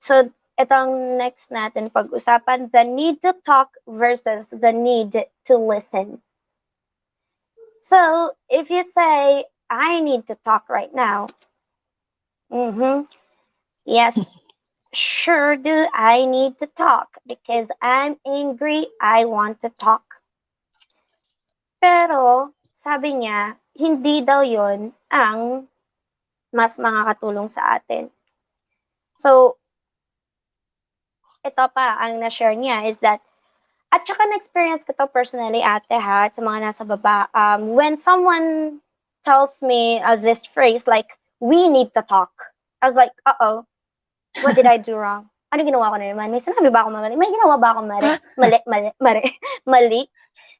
So, itong next natin pag-usapan, the need to talk versus the need to listen. So, if you say, I need to talk right now, yes, sure do I need to talk because I'm angry, I want to talk. Pero, sabi niya, hindi daw yon ang mas makakatulong sa atin. So, ito pa, ang na-share niya is that, at saka na-experience ko to personally, ate ha, sa mga nasa baba, when someone tells me this phrase like, we need to talk, I was like, uh-oh, what did I do wrong? Ano ginawa ko na naman? May sinabi ba ako mali? May ginawa ba ako mali?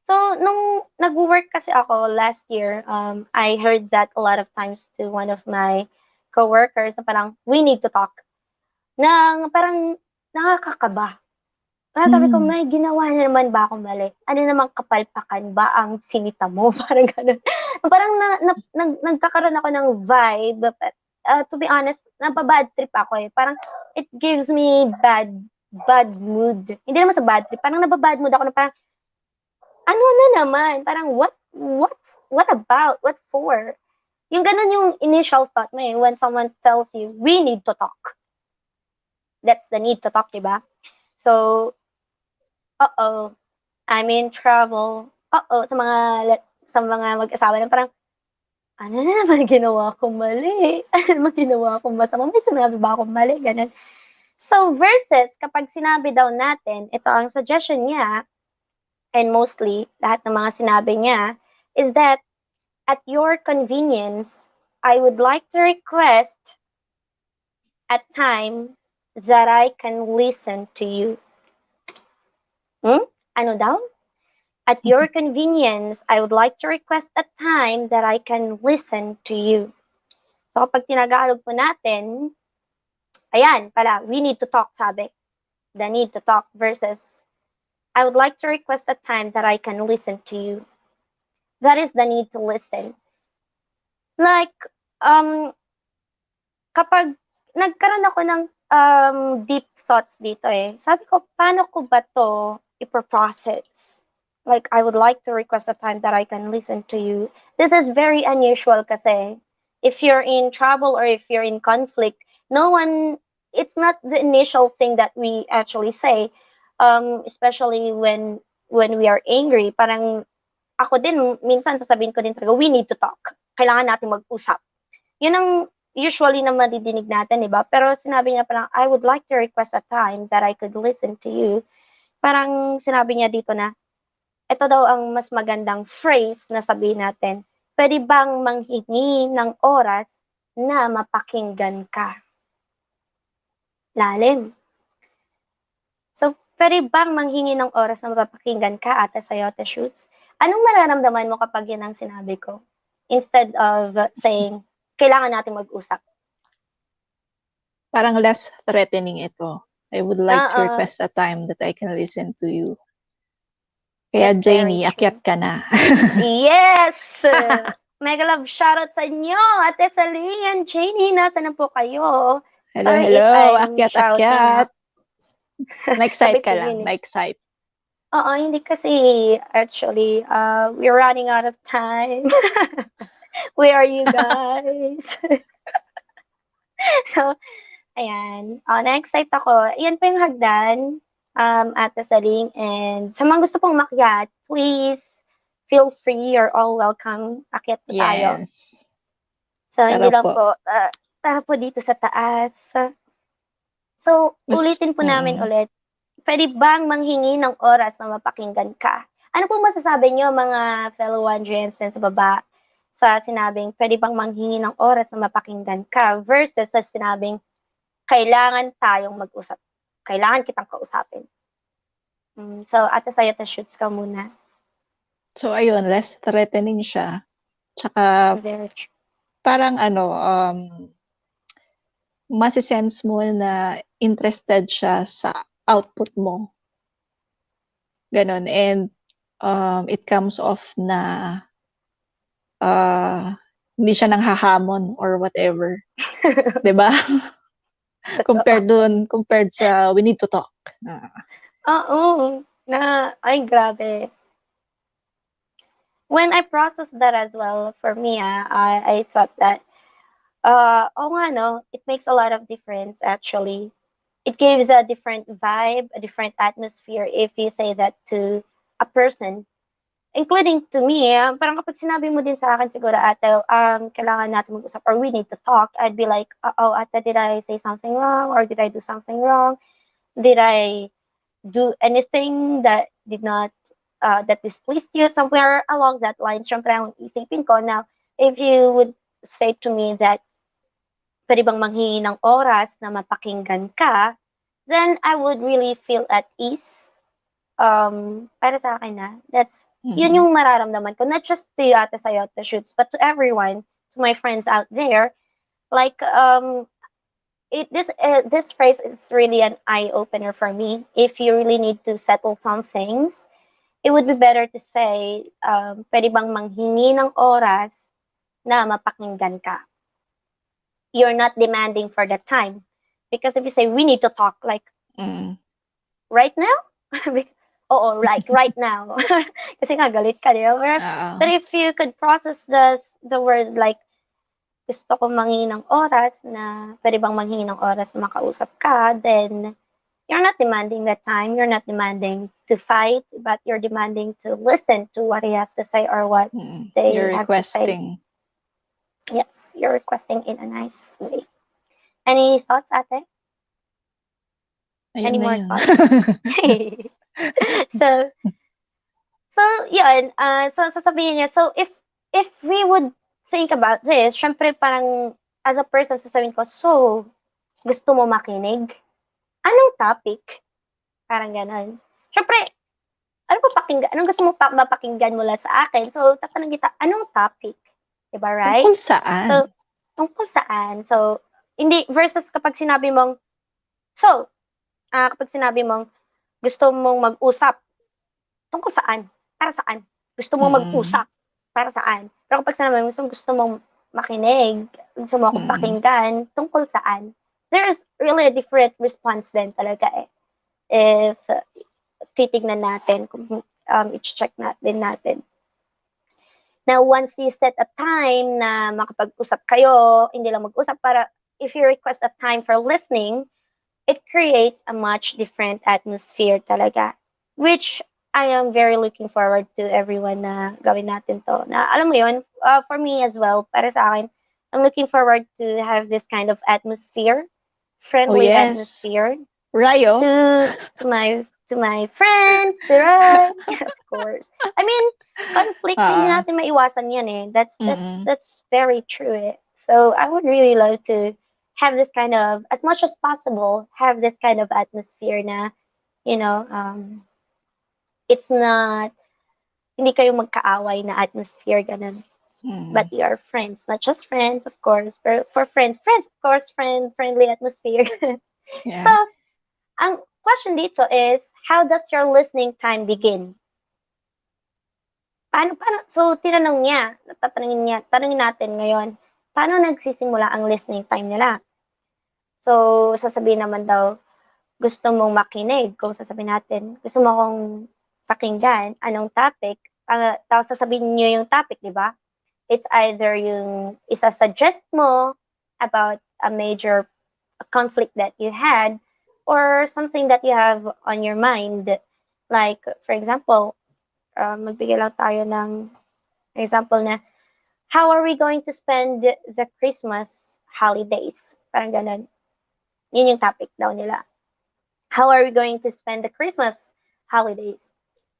So, nung nag-work kasi ako last year, I heard that a lot of times to one of my coworkers na parang, we need to talk. Nang parang nakakakaba. Parang sabi ko, may ginawa na naman ba ako mali? Ano namang kapalpakan ba ang sinita mo? Parang gano'n. Parang nagkakaroon ako ng vibe. To be honest, napabad trip ako eh. Parang it gives me bad mood. Hindi naman sa bad trip. Parang nababad mood ako na parang, ano na naman? Parang what about? What for? Yung ganun yung initial thought mo eh, when someone tells you, we need to talk. That's the need to talk, diba? So, uh-oh, I'm in trouble. Uh-oh, sa mga mag-asawa na parang, ano na naman ginawa kong mali? Ano naman ginawa kong masama? May sinabi ba akong mali? Ganun. So, versus, kapag sinabi daw natin, ito ang suggestion niya, and mostly, lahat ng mga sinabi niya, is that, at your convenience, I would like to request a time that I can listen to you. Ano daw? At your convenience, I would like to request a time that I can listen to you. So, kapag tinagalog po natin, ayan pala, we need to talk, sabi. The need to talk versus, I would like to request a time that I can listen to you. That is the need to listen. Like, kapag nagkaroon ako ng deep thoughts dito eh, sabi ko, paano ko ba to iproprocess? Like, I would like to request a time that I can listen to you. This is very unusual kasi if you're in trouble or if you're in conflict, it's not the initial thing that we actually say, especially when we are angry. Parang ako din, minsan sasabihin ko din talaga, we need to talk. Kailangan natin mag-usap. Yun ang usually na madidinig natin, di ba? Pero sinabi niya parang, I would like to request a time that I could listen to you. Parang sinabi niya dito na, ito daw ang mas magandang phrase na sabihin natin. Pwede bang manghingi ng oras na mapakinggan ka? Lalim. So, pwede bang manghingi ng oras na mapapakinggan ka, ate sa'yo, ate Shoots? Anong mararamdaman mo kapag yun ang sinabi ko? Instead of saying, kailangan natin mag-usap. Parang less threatening ito. I would like to Oo. request a time that I can listen to you. Kaya That's very Jenny, true. akyat ka na. Yes! Mega love shoutout sa inyo, Ate Saling and Janie. Nasaan na po kayo? Hello, Sorry if hello. I'm Akyat, shouting, akyat. Na-excite ka Sabi lang. tingin eh. Na-excite. Oo, hindi kasi actually, we're running out of time. Where are you guys? So, ayan. Na-excite ako. Yan po yung hagdan, Ate Saling. And sa mga gusto pong makyat, please feel free. You're all welcome. Akyat po tayo. Yes. So, hindi Tara lang po. po, tara po dito sa taas. So, ulitin po namin ulit. Pwede bang manghingi ng oras na mapakinggan ka? Ano po masasabi niyo mga fellow 1Gs sa baba sa sinabing pwede bang manghingi ng oras na mapakinggan ka versus sa sinabing kailangan tayong mag-usap. Kailangan kitang kausapin. So, ate sa'yo, shoots ka muna. So, ayun, less threatening siya. Tsaka, Very true. parang masisense mo na interested siya sa output mo. Ganon. And, it comes off na hindi siya nang hahamon or whatever. 'Di ba? compared sa we need to talk. Oo. Ay, grabe. When I processed that as well, for me, I thought that, nga, no, it makes a lot of difference, actually. It gives a different vibe, a different atmosphere if you say that to a person, including to me. Parang kapag sinabi mo din sa akin siguro, ate, kailangan natin mag-usap or we need to talk, I'd be like, oh, ate, did I say something wrong or did I do something wrong? Did I do anything that did not that displeased you, somewhere along that line? Syempre, ang isipin ko now, if you would say to me that pwede bang manghingi ng oras na mapakinggan ka, then I would really feel at ease. Para sa akin yun yung mararamdaman ko. Not just to you, ate sa'yo, ate Shoots, but to everyone, to my friends out there. Like, this phrase is really an eye opener for me. If you really need to settle some things, it would be better to say, pwede bang manghingi ng oras na mapakinggan ka. You're not demanding for the time. Because if you say, we need to talk, like, right now? Oo, like, right now. Kasi nga, galit ka, di ba? But if you could process the word, like, gusto ko manghingi ng oras na, pwede bang manghingi ng oras na makausap ka, then, you're not demanding that time, you're not demanding to fight, but you're demanding to listen to what he has to say or what they you're have to say. requesting. Yes, you're requesting in a nice way. Any thoughts, ate? Ayun Any na more yun. thoughts? So yun, so sasabihin niya, so if we would think about this, syempre parang as a person sasabihin ko, so gusto mo makinig? Anong topic? Parang ganon. Syempre, anong gusto mo mapakinggan mula sa akin? So, tatanong kita, anong topic? Diba, right? Tungkol saan? So, tungkol saan? So, hindi, versus kapag sinabi mong, kapag sinabi mong, gusto mong mag-usap, tungkol saan? Para saan? Gusto mong mag-usap, para saan? Pero kapag sinabi mong, gusto mong makinig, gusto mo akong pakinggan, tungkol saan? There's really a different response din talaga eh. If titignan natin, kung i-check natin. Now, once you set a time na makapag-usap kayo, hindi lang mag-usap, para if you request a time for listening, it creates a much different atmosphere talaga. Which I am very looking forward to everyone na gawin natin to. Na alam mo yun, for me as well, para sa akin, I'm looking forward to have this kind of atmosphere, friendly atmosphere. Rayo? To my to my friends, to Roy, of course. I mean, conflicts, hindi Ah, natin maiwasan yan eh. mm, That's very true eh. So I would really love to have this kind of, as much as possible, have this kind of atmosphere na, you know, it's not, hindi kayo magkaaway na atmosphere, ganun. But mm, you are friends, not just friends, of course, but for friends, of course, friendly atmosphere. So, yeah. ang question dito is, how does your listening time begin? So, tanungin natin ngayon, paano nagsisimula ang listening time nila? So, sasabihin naman daw, gusto mong makinig, kung sasabihin natin, gusto mo akong pakinggan, anong topic? Tapos sasabihin niyo yung topic, di ba? It's either yung isa-suggest mo about a major conflict that you had or something that you have on your mind. Like, for example, magbigay lang tayo ng example na, how are we going to spend the Christmas holidays? Parang ganun. Yun yung topic daw nila. How are we going to spend the Christmas holidays?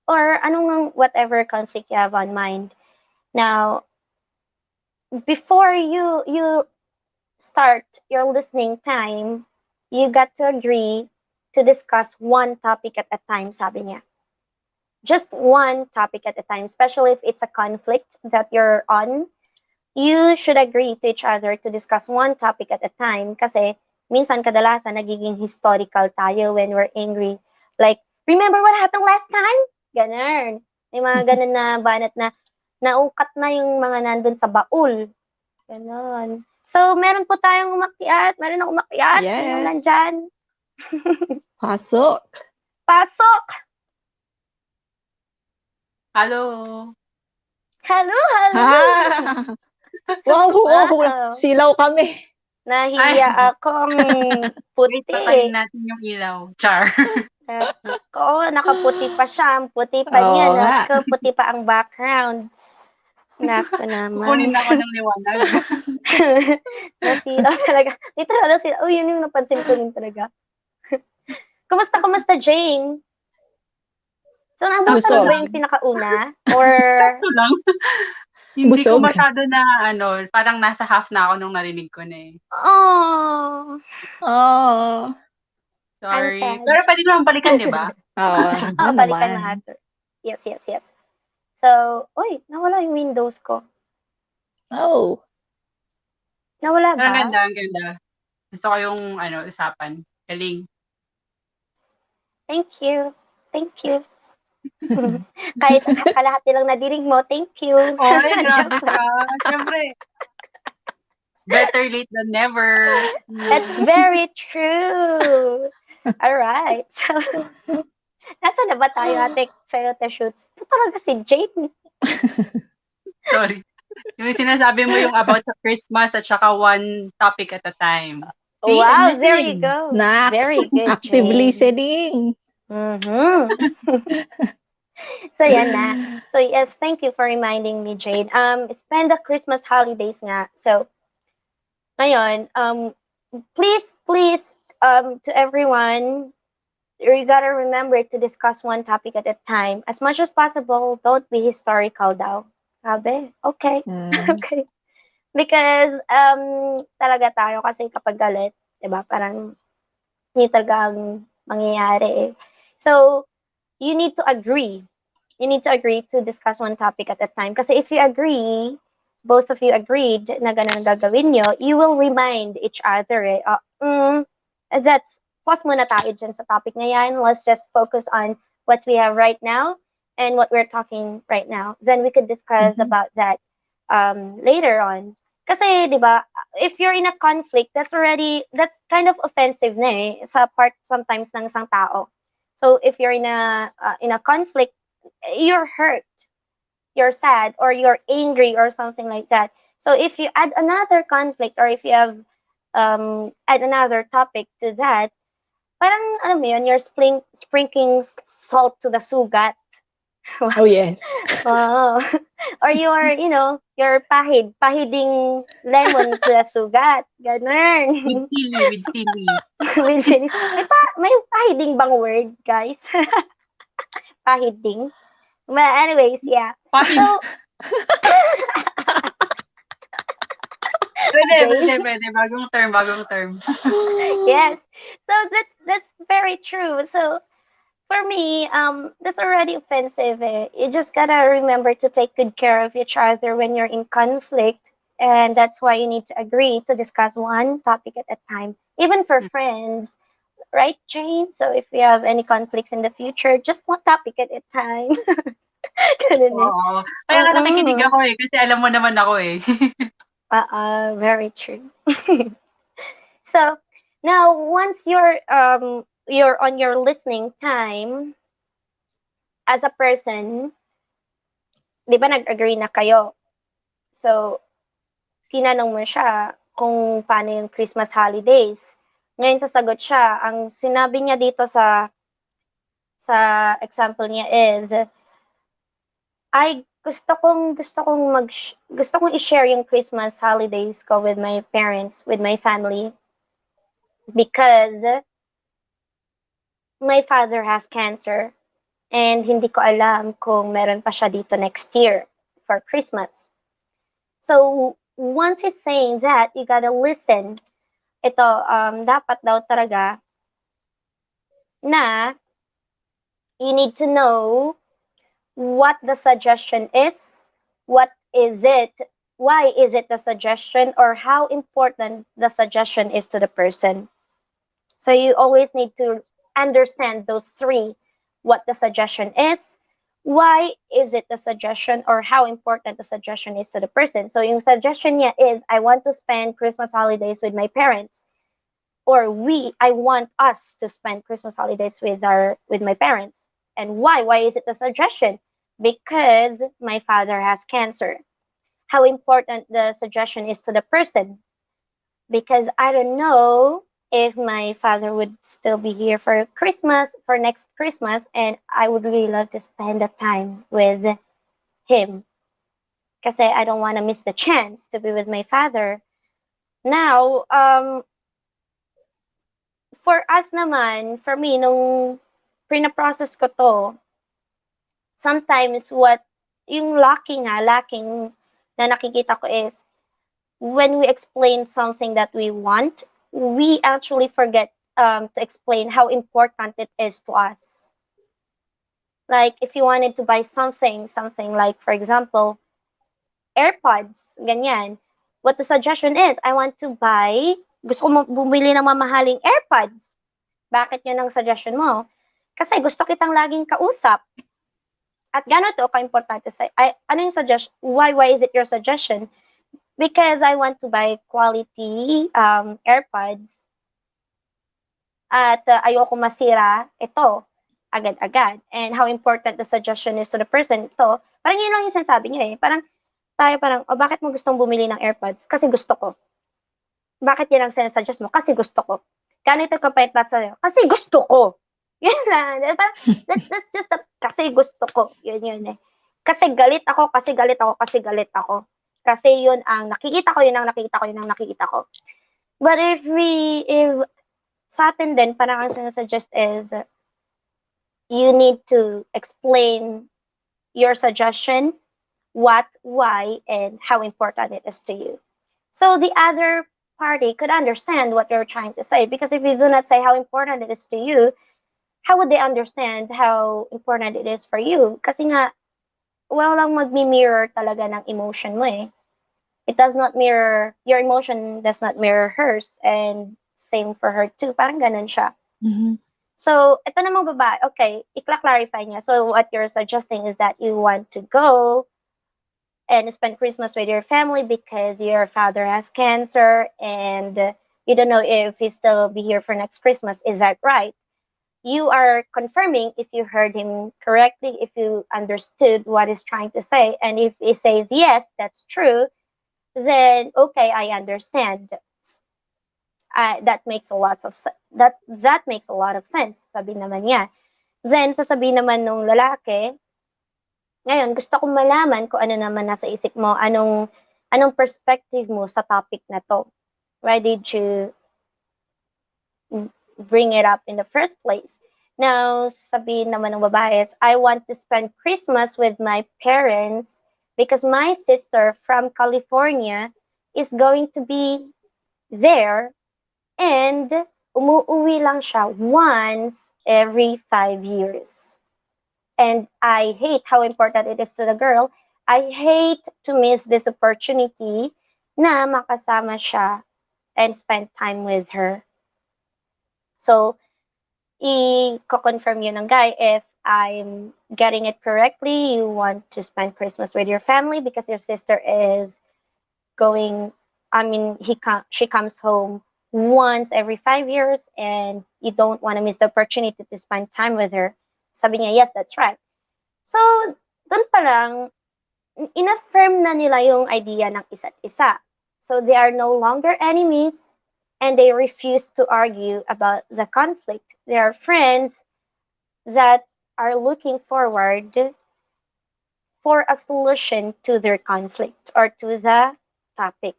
Or anong whatever conflict you have on mind. Now, before you start your listening time, you got to agree to discuss one topic at a time, sabi niya. Just one topic at a time, especially if it's a conflict that you're on. You should agree to each other to discuss one topic at a time kasi minsan kadalasan nagiging historical tayo when we're angry. Like, remember what happened last time? Ganun. May mga ganun na banat na naukat na yung mga nandun sa baul. Ganon. So, meron po tayong umakyat. Meron na umakyat. Sino Yes. nandyan? Pasok. Pasok! Hello. Hello, hello! Ah! Wow, Wow. silaw kami. Nahiya akong Wait, patayin puti. natin yung ilaw. Char. Oo, nakaputi pa siya. Ang puti pa niya. Oo nga. Naku, puti pa ang background. Naku Kukunin naman. ako ng liwanag. Nasilaw talaga. Literal nasilaw. Oh, yun yung napansin ko rin talaga. Kumusta, Jane? So, nasa Busog. tanong ba yung pinakauna? Or, Sakto lang. Hindi ko Busog. masyado na, parang nasa half na ako nung narinig ko na eh. oh, Oh. I'm Sorry. sad. Pero pwede naman balikan, di ba? Oo. Oh, Ano balikan mo naman? after. Yes. So, uy, nawala yung Windows ko. Oh. Nawala Pero ba? ang ganda. Gusto ko yung, usapan. Galing. Thank you. Kahit kalahati lang nadinig mo, thank you. Oy, grabe Joke lang. ka. Siyempre. Better late than never. That's very true. Alright. So, nasa na ba tayo, ate, sa shoots? Ito talaga si Jane. Sorry. Yung sinasabi mo yung about sa Christmas at saka one topic at a time. See, Wow, I'm there you listening. go. Nax. Very good, Active Jane. listening. Mm-hmm. So, yan na. So, yes, thank you for reminding me, Jade. Spend the Christmas holidays nga. So, ngayon, please, to everyone, you gotta remember to discuss one topic at a time. As much as possible, don't be historical daw. Sabi, okay. Mm. Okay. Because, talaga tayo kasi kapag galit, diba, parang hindi talaga ang mangyayari eh. So, you need to agree. You need to agree to discuss one topic at a time. Kasi if you agree, both of you agreed na ganun ang gagawin nyo, you will remind each other eh. That's, pause muna tayo dyan sa topic na yan. Let's just focus on what we have right now and what we're talking right now. Then we could discuss Mhm. about that later on. Kasi, di ba, if you're in a conflict, that's kind of offensive na eh, sa part sometimes ng isang tao. So, if you're in a conflict, you're hurt, you're sad, or you're angry, or something like that. So, if you add another conflict, or if you have add another topic to that, parang, alam mo yun, you're sprinkling salt to the sugat. Oh, yes. Oh. Or you're, Your pahiding lemon sa sugat. Ganun. With sili, with sili. With chilies. May pahiding bang word, guys? Pahiding. But anyways, yeah. Pahid. So, Pwede. Bagong term. yes. So that's very true. So for me, that's already offensive. Eh. You just gotta remember to take good care of each other when you're in conflict, and that's why you need to agree to discuss one topic at a time, even for friends, right, Jane? So if you have any conflicts in the future, just one topic at a time. Ganun eh. Oo. Kaya nga nakikinig ako eh, kasi alam mo naman ako eh. Very true. So now, once you're on your listening time as a person, di ba nag-agree na kayo? So, tinanong mo siya kung paano yung Christmas holidays. Ngayon sasagot siya, ang sinabi niya dito sa example niya is, ay gusto kong i-share yung Christmas holidays ko with my parents, with my family because my father has cancer and hindi ko alam kung meron pa siya dito next year for Christmas. So, once he's saying that, you gotta listen. Ito, dapat daw talaga na you need to know what the suggestion is, what is it, why is it the suggestion, or how important the suggestion is to the person. So you always need to understand those three, what the suggestion is, why is it the suggestion, or how important the suggestion is to the person. So yung suggestion niya is, I want to spend Christmas holidays with my parents. Or I want us to spend Christmas holidays with my parents. And why? Why is it a suggestion? Because my father has cancer. How important the suggestion is to the person? Because I don't know if my father would still be here for Christmas, for next Christmas, and I would really love to spend that time with him. Kasi I don't want to miss the chance to be with my father. Now, for us naman, for me, nung pinaprocess ko to, sometimes yung lacking na nakikita ko is, when we explain something that we want, we actually forget to explain how important it is to us. Like, if you wanted to buy something like, for example, AirPods, ganyan. What the suggestion is, I want to buy, gusto ko bumili ng mamahaling AirPods. Bakit yun ang suggestion mo? Kasi gusto kitang laging kausap. At gano'n to ka-importante sa'yo. Ano yung suggestion? Why is it your suggestion? Because I want to buy quality AirPods. At ayoko masira ito agad-agad. And how important the suggestion is to the person. Ito, parang yun lang yung sinasabi niya eh. Parang, bakit mo gustong bumili ng AirPods? Kasi gusto ko. Bakit yan ang sinasuggest mo? Kasi gusto ko. Ganito kapait lahat sa'yo. Kasi gusto ko. Yan lang. That's just kasi gusto ko. Yun eh. Kasi galit ako. Kasi yun ang nakikita ko. But if sa atin din, parang ang sinasuggest is, you need to explain your suggestion, what, why, and how important it is to you. So the other party could understand what you're trying to say, because if you do not say how important it is to you, how would they understand how important it is for you? Kasi nga, walang magmi-mirror talaga ng emotion mo eh. Your emotion does not mirror hers, and same for her too. Parang ganun siya. Mhm. So, ito namang babae, okay, ikla-clarify niya. So, what you're suggesting is that you want to go and spend Christmas with your family because your father has cancer and you don't know if he'll still be here for next Christmas. Is that right? You are confirming if you heard him correctly, if you understood what he's trying to say. And if he says, yes, that's true, then, okay, I understand. That makes a lot of sense, sabi naman niya. Then, sasabihin naman nung lalaki, Ngayon, gusto kong malaman kung ano naman nasa isip mo, anong perspective mo sa topic na 'to? Why did you bring it up in the first place? Now, sabihin naman ng babae is, "I want to spend Christmas with my parents because my sister from California is going to be there and umuuwi lang siya once every 5 years. And I hate how important it is to the girl. I hate to miss this opportunity na makasama siya and spend time with her." So, i-confirm yun ng guy if I'm getting it correctly. You want to spend Christmas with your family because your sister is going, I mean, she comes home once every 5 years and you don't want to miss the opportunity to spend time with her. Sabi niya, yes, that's right. So, doon pa lang, in-affirm na nila yung idea ng isa't isa. So, they are no longer enemies and they refuse to argue about the conflict. They are friends that are looking forward for a solution to their conflict or to the topic.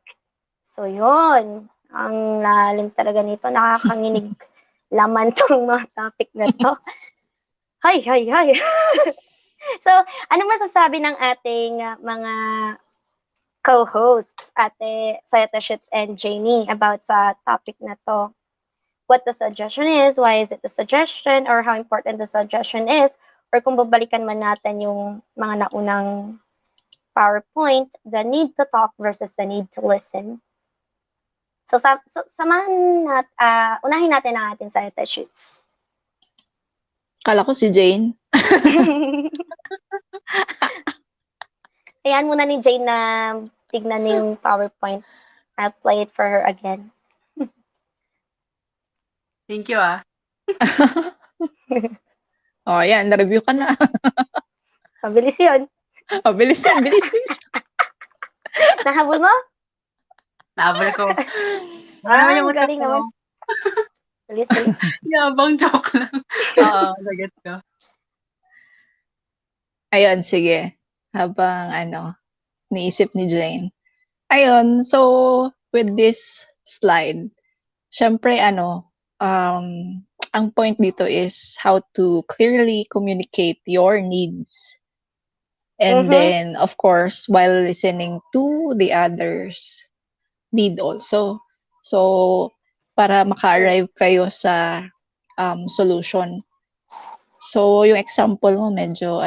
So, yun. Ang lalim talaga nito. Nakakanginig laman tong mga topic na to. Hay, hay, hay. So, ano masasabi ng ating mga co-hosts, Ate Sayatashits and Jamie, about sa topic na to? What the suggestion is, why is it the suggestion, or how important the suggestion is, or kung babalikan man natin yung mga naunang PowerPoint, the need to talk versus the need to listen. So, unahin natin ang ating Sayatashits. Kala ko si Jane. Ayan muna ni Jane na tignan niyo yung PowerPoint. I'll play it for her again. Thank you, ah. Oh, yan. Na-review ka na. Mabilis yun. Oh, bilis yan. Bilis. Nahabol mo? Nahabol ko. Ano naman yung galing utak naman. mo? Bilis. Yabang joke lang. Oo, naget ko. Ayun, sige. Habang niisip ni Jane. Ayun, so with this slide, syempre ang point dito is how to clearly communicate your needs. And then, of course, while listening to the others' need also. So, para maka-arrive kayo sa solution. So, yung example mo medyo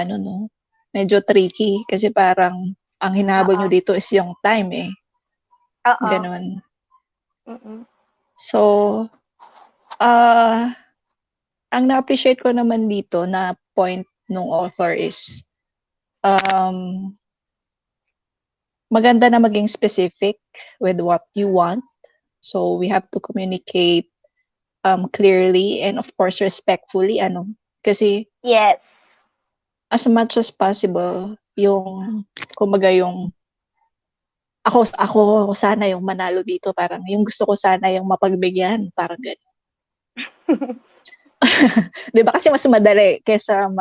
medyo tricky kasi parang ang hinahabol nyo dito is yung time eh. Oo. Ganon. Mm-mm. So, ang na-appreciate ko naman dito na point nung author is maganda na maging specific with what you want. So, we have to communicate clearly and of course respectfully kasi Yes. as much as possible yung kumbaga yung ako sana yung manalo dito, parang yung gusto ko sana yung mapagbigyan, parang gano'n. 'Di ba kasi mas madali kaysa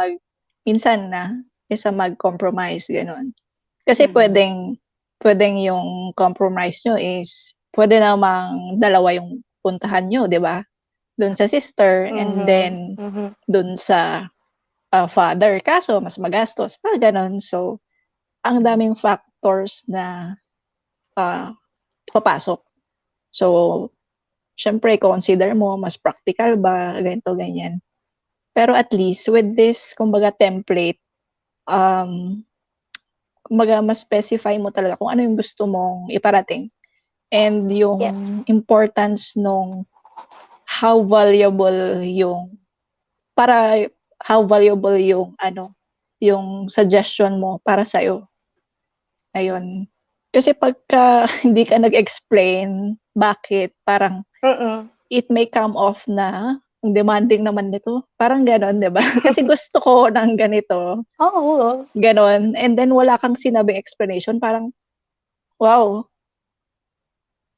kaysa mag-compromise gano'n. Kasi pwedeng yung compromise nyo is pwede namang dalawa yung puntahan nyo, 'di ba? Doon sa sister and then doon sa father. Kaso mas magastos, gano'n. So, ang daming factors na papasok. So, syempre consider mo mas practical ba, ganito, ganyan. Pero at least with this, kumbaga template, kumbaga mas specify mo talaga kung ano yung gusto mong iparating. And yung importance nung how valuable yung yung suggestion mo para sa'yo. Ayun. Kasi pagka hindi ka nag-explain bakit, parang it may come off na ang demanding naman nito. Parang gano'n, 'di ba? Kasi gusto ko ng ganito. Oo. Gano'n. And then wala kang sinabing explanation, parang wow.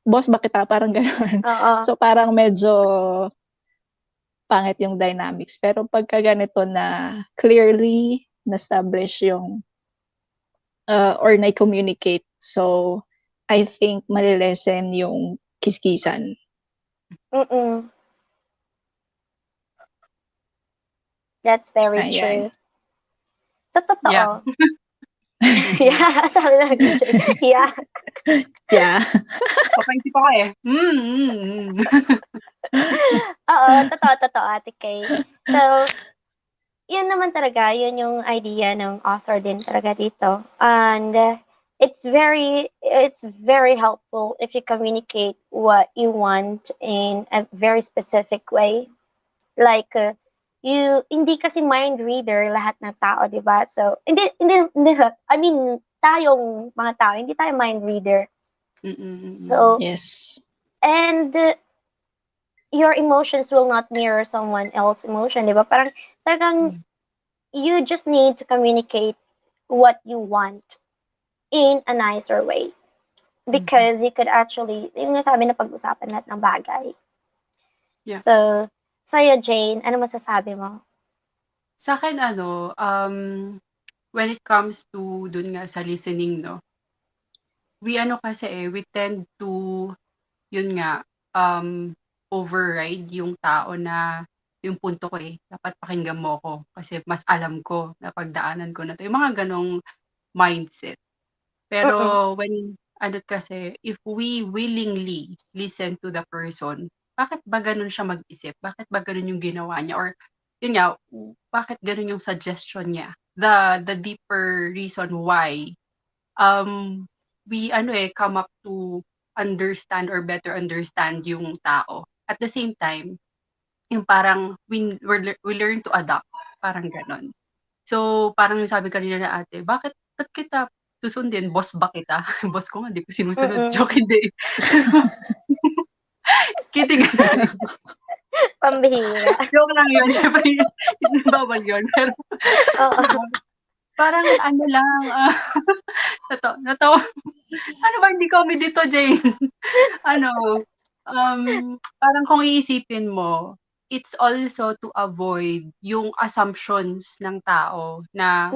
Boss, bakit parang gano'n. So parang medyo pangit yung dynamics. Pero pagka ganito na clearly na-establish yung or na-communicate. So, I think malilesen yung kiskisan. Mm. That's very Ayan. true. So, Yeah. totoo. Yeah, sabi lang ni Jay. Yeah. Yeah. Papaisip ako eh. Oo, totoo, Ate Kay. So, yun naman talaga, yun yung idea ng author din talaga dito. And it's very helpful if you communicate what you want in a very specific way. Like, hindi kasi mind reader lahat ng tao, di ba? So, hindi, I mean, tayong mga tao, hindi tayo mind reader. So, Yes. and your emotions will not mirror someone else's emotion, di ba? Parang, talagang, you just need to communicate what you want in a nicer way. Because you could actually, yung nasabi na pag-usapan lahat ng bagay. Yeah. So, sa'yo, Jane, ano masasabi mo? Sa akin, when it comes to dun nga sa listening, no, we tend to, yun nga, override yung tao na yung punto ko dapat pakinggan mo ko kasi mas alam ko, napagdaanan ko na to. Yung mga ganong mindset. Pero when, kasi, if we willingly listen to the person, bakit ba ganun siya mag-isip? Bakit ba ganun yung ginawa niya? Or, yun nga, bakit ganun yung suggestion niya? The deeper reason why, we, come up to understand or better understand yung tao. At the same time, yung parang we learn to adapt, parang ganon. So, parang yung sabi kanina na ate, ba't kita susundin? Boss ba kita? Boss ko nga, di ko sinusunod. Joke, hindi. Kidding aside. Pambihira. Joke lang yun. Siyempre, bawal yun. Pero, parang lang, natawa. Ano ba, hindi comedy to, Jane? Parang kung iisipin mo, it's also to avoid yung assumptions ng tao na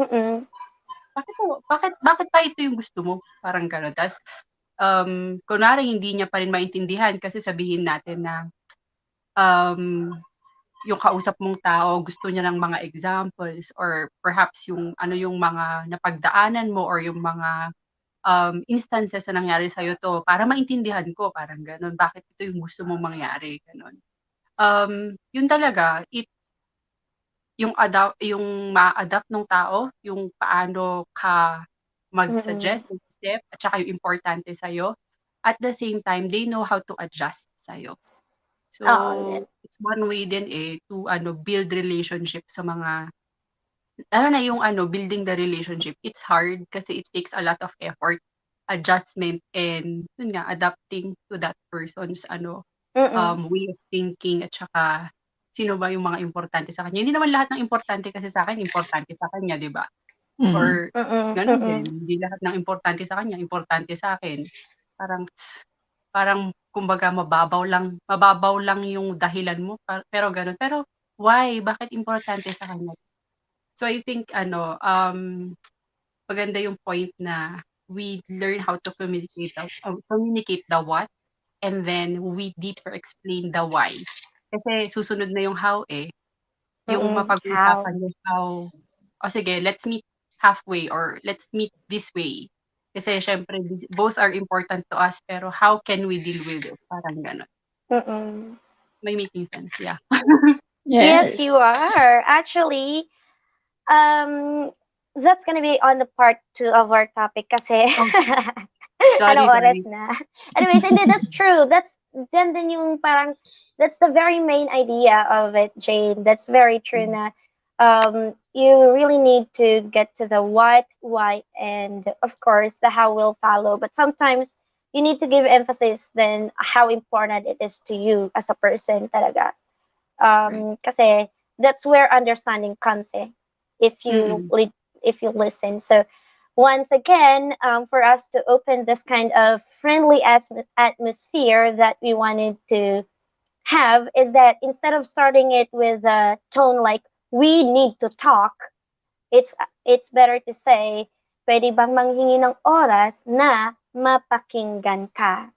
bakit pa ito yung gusto mo? Parang gano'n. Tas, kunwari hindi niya pa rin maintindihan kasi sabihin natin na, yung kausap mong tao gusto niya ng mga examples or perhaps yung yung mga napagdaanan mo or yung mga, instances na nangyari sa'yo 'to para maintindihan ko, parang gano'n. Bakit ito yung gusto mong mangyari, gano'n. Yun talaga, yung ma-a-adapt nung tao, yung paano ka mag-suggest, mag-isip, at saka yung importante sa'yo. At the same time, they know how to adjust sa'yo. So, it's one way din to build relationship sa mga yung building the relationship. It's hard kasi it takes a lot of effort, adjustment, and yun nga, adapting to that person's way of thinking at saka sino ba yung mga importante sa kanya. Hindi naman lahat ng importante kasi sa akin, importante sa kanya, di ba? Or ganun din, hindi lahat ng importante sa kanya, importante sa akin. Parang kumbaga mababaw lang yung dahilan mo, pero ganun. Pero why? Bakit importante sa kanya? So I think maganda yung point na we learn how to communicate the what, and then we deeper explain the why. Kasi susunod na yung how yung How? mapag-uusapan yung how, sige, let's meet halfway or let's meet this way. Kasi syempre, both are important to us, pero how can we deal with it? Parang gano'n. May making sense, yeah. Yes, you are. Actually, that's gonna be on the part 2 of our topic kasi anong oras Sorry. na. Anyways, hindi, that's true. Dyan din yung parang, that's the very main idea of it, Jane. That's very true na you really need to get to the what, why, and of course, the how will follow. But sometimes, you need to give emphasis then how important it is to you as a person talaga. Kasi that's where understanding comes if you listen. So once again, for us to open this kind of friendly atmosphere that we wanted to have is that instead of starting it with a tone like we need to talk, it's better to say pwede bang manghingi ng oras na mapakinggan ka?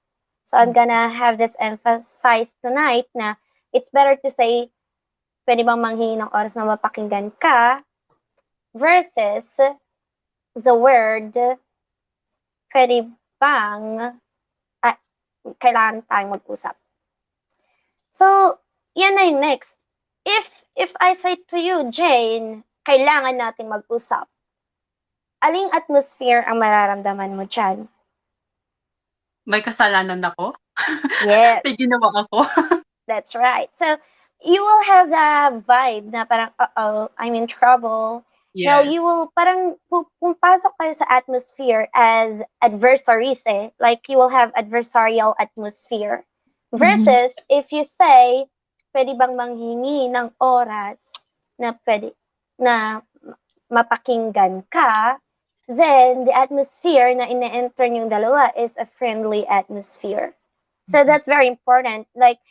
So I'm gonna have this emphasize tonight na it's better to say, pwede bang manghingi ng oras na mapakinggan ka versus the word, pwede bang, kailangan tayong mag-usap. So, yan na yung next. If I say to you, Jane, kailangan natin mag-usap, aling atmosphere ang mararamdaman mo dyan? May kasalanan ako? Yes. May ginawa ako? That's right. So, you will have the vibe na parang, uh-oh, I'm in trouble. Yes. Now, you will parang pumapasok kayo sa atmosphere as adversaries eh. Like, you will have adversarial atmosphere. Versus, if you say, pwede bang manghingi ng oras na pwede, na mapakinggan ka, then the atmosphere na ina-enter yung dalawa is a friendly atmosphere. So that's very important. Like,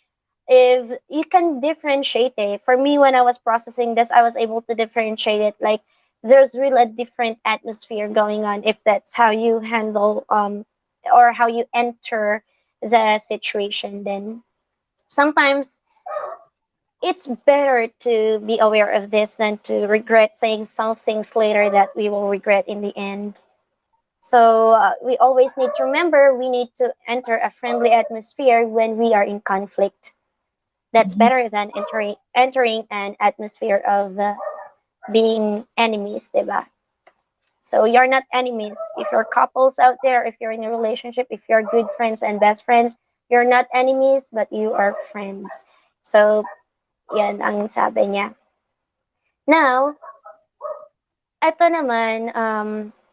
if you can differentiate it. For me, when I was processing this, I was able to differentiate it. Like, there's really a different atmosphere going on if that's how you handle or how you enter the situation. Then sometimes it's better to be aware of this than to regret saying some things later that we will regret in the end. So we always need to remember we need to enter a friendly atmosphere when we are in conflict. That's better than entering an atmosphere of being enemies, diba? So you're not enemies. If you're couples out there, if you're in a relationship, if you're good friends and best friends, you're not enemies, but you are friends. So, yan ang sabi niya. Now, eto naman,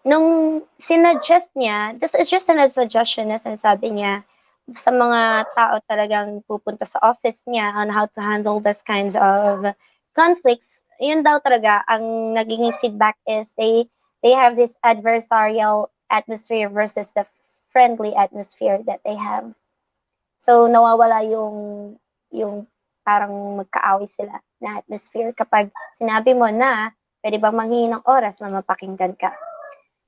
nung sinuggest niya, this is just a suggestion na sinasabi niya sa mga tao talagang pupunta sa office niya on how to handle these kinds of conflicts. Yun daw talaga, ang naging feedback is they have this adversarial atmosphere versus the friendly atmosphere that they have. So, nawawala yung parang magkaaway sila na atmosphere kapag sinabi mo na pwede bang manghingi ng oras na mapakinggan ka.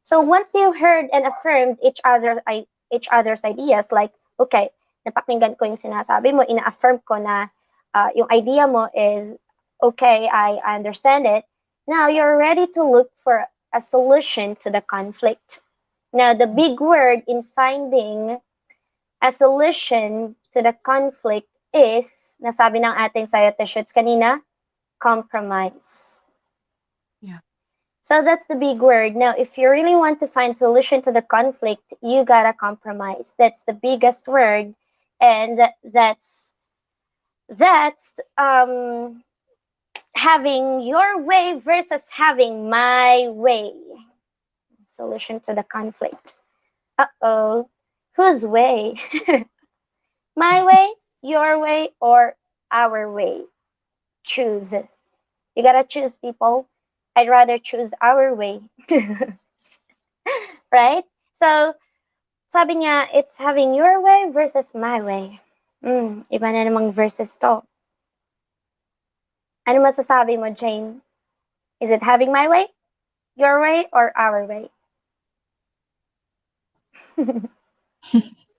So, once you heard and affirmed each other's ideas, like, okay, napakinggan ko yung sinasabi mo, ina-affirm ko na yung idea mo is, okay, I understand it. Now, you're ready to look for a solution to the conflict. Now, the big word in finding a solution to the conflict is, nasabi ng ating sayot-shoots kanina, compromise. Yeah. So that's the big word. Now, if you really want to find solution to the conflict, you gotta compromise. That's the biggest word, and that's having your way versus having my way. Solution to the conflict. Uh-oh. Whose way? My way, your way, or our way? Choose. You gotta choose, people. I'd rather choose our way. Right? So, sabi niya, it's having your way versus my way. Iba na namang versus to. Ano masasabi mo, Jane? Is it having my way, your way, or our way?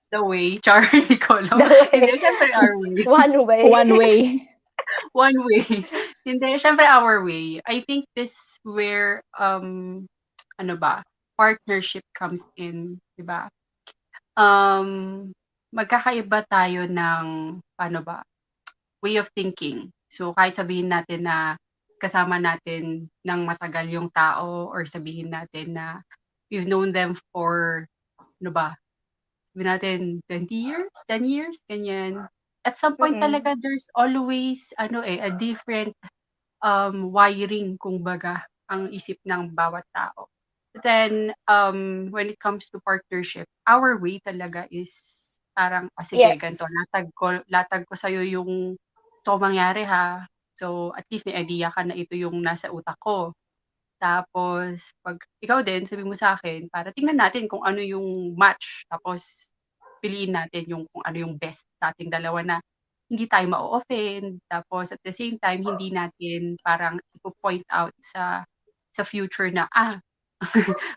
The way, Char, hindi ko alam. The way. Hindi, syempre our way. One way. One way. One way. Hindi, syempre our way. I think this where, ano ba, partnership comes in, di ba? Magkakaiba tayo ng, ano ba, way of thinking. So, kahit sabihin natin na kasama natin ng matagal yung tao or sabihin natin na we've known them for, ano ba, sabihin natin 20 years, 10 years, ganyan. At some point talaga, there's always, a different wiring, kumbaga, ang isip ng bawat tao. But then, when it comes to partnership, our way talaga is parang, sige, Yes. ganito, latag ko sa'yo yung ito mangyari ha. So, at least may idea ka na ito yung nasa utak ko. Tapos, pag ikaw din, sabi mo sa akin, para tingnan natin kung ano yung match. Tapos, piliin natin kung ano yung best sa ating dalawa na hindi tayo ma-offend. Tapos, at the same time, hindi natin parang ipo-point out sa future na,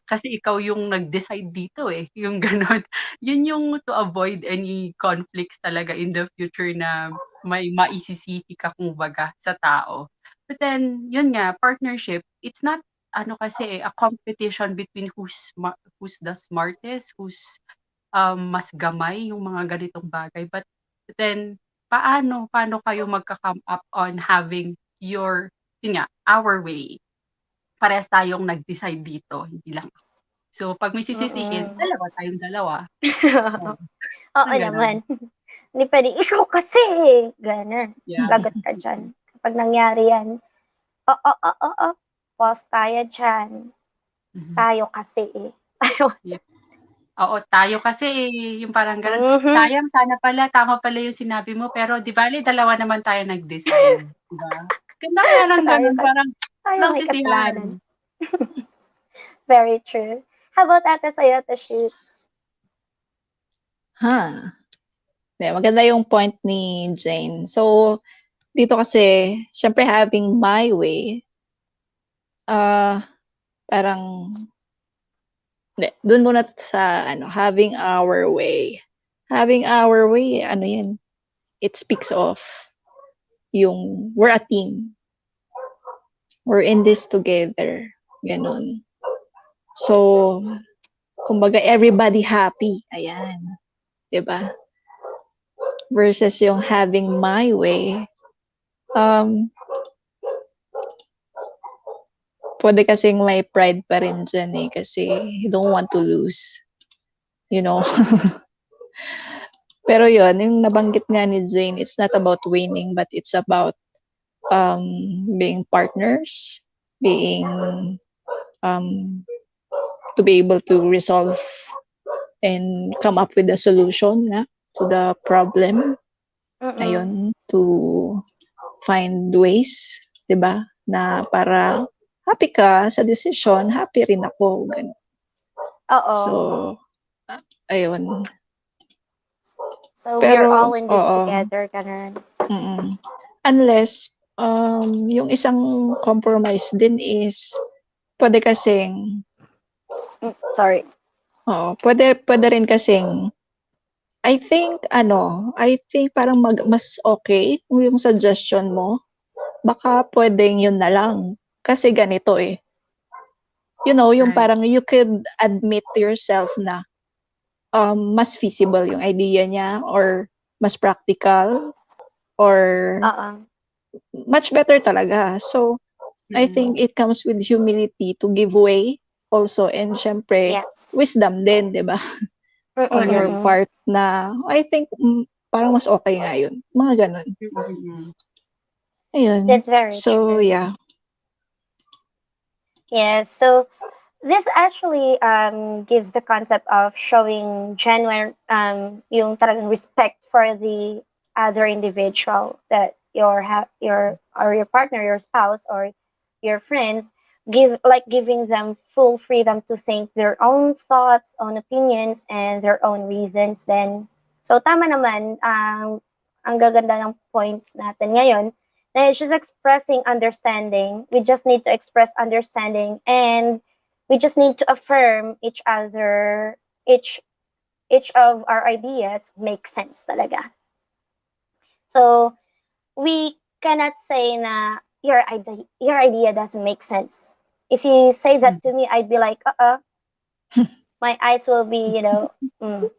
Kasi ikaw yung nag-decide dito eh, yung gano'n. Yun yung to avoid any conflicts talaga in the future na may maisisisi ka kumbaga sa tao. But then, yun nga, partnership, it's not ano kasi a competition between who's the smartest, who's mas gamay yung mga ganitong bagay. But then, paano kayo magka-come up on having yun nga, our way? Parehas tayong nag-decide dito, hindi lang ako. So, 'pag may sisisihin, Mm. dalawa tayong dalawa. Oo, Oo parang gano'n. naman. Hindi puwedeng, "Ikaw kasi gano'n. Yeah. Lagot ka diyan kapag nangyari 'yan. Pause tayo diyan. Mhm. Tayo kasi Ayun. Yeah. Oo, tayo kasi, yung parang gano'n. Mhm. Sayang sana pala, tama pala yung sinabi mo, pero 'di bale dalawa naman tayo nag-decide, 'di ba? Ganda kaya ng Tayo gano'n, kasi parang tayo walang may sisihan. kasalanan. Very true. How about ate sa'yo, Ate Shoots? Maganda yung point ni Jane. So, dito kasi siyempre having my way, parang dun muna sa having our way. Having our way, ano yan, it speaks of yung we're a team. We're in this together. Ganun. So, kumbaga everybody happy. Ayan. 'Di ba? Versus yung having my way, um, pwede kasing may pride pa rin dyan eh, kasi you don't want to lose, you know? Pero yun, yung nabanggit nga ni Zane, it's not about winning, but it's about being partners, being um, to be able to resolve and come up with a solution nga to the problem. Mm. Ayun, to find ways, 'di ba? Na para happy ka sa decision, happy rin ako, ganun. Oo. So, ayun. So, we are all Pero, in this oo. together, gano'n. Unless, yung isang compromise din is, pwede kasing, Sorry. pwede rin kasing, I think parang mas okay kung yung suggestion mo, baka pwedeng yun na lang. Kasi ganito eh. You know, yung Right. parang you could admit to yourself na mas feasible yung idea niya or mas practical or Oo. much better talaga. So, I think it comes with humility to give way also and syempre Yes. wisdom din, 'di ba? On your Mm. part na I think parang mas okay nga yun. Mga ganun. Ayun. That's very So, true. yeah. Yeah, so this actually gives the concept of showing genuine yung talagang respect for the other individual that your partner, your spouse, or your friends giving them full freedom to think their own thoughts, own opinions, and their own reasons. Then, so tama naman ang gaganda ng points natin ngayon. It's just expressing understanding. We just need to express understanding, and we just need to affirm each other, each of our ideas makes sense talaga. So we cannot say na your idea doesn't make sense. If you say that to me, I'd be like, my eyes will be, will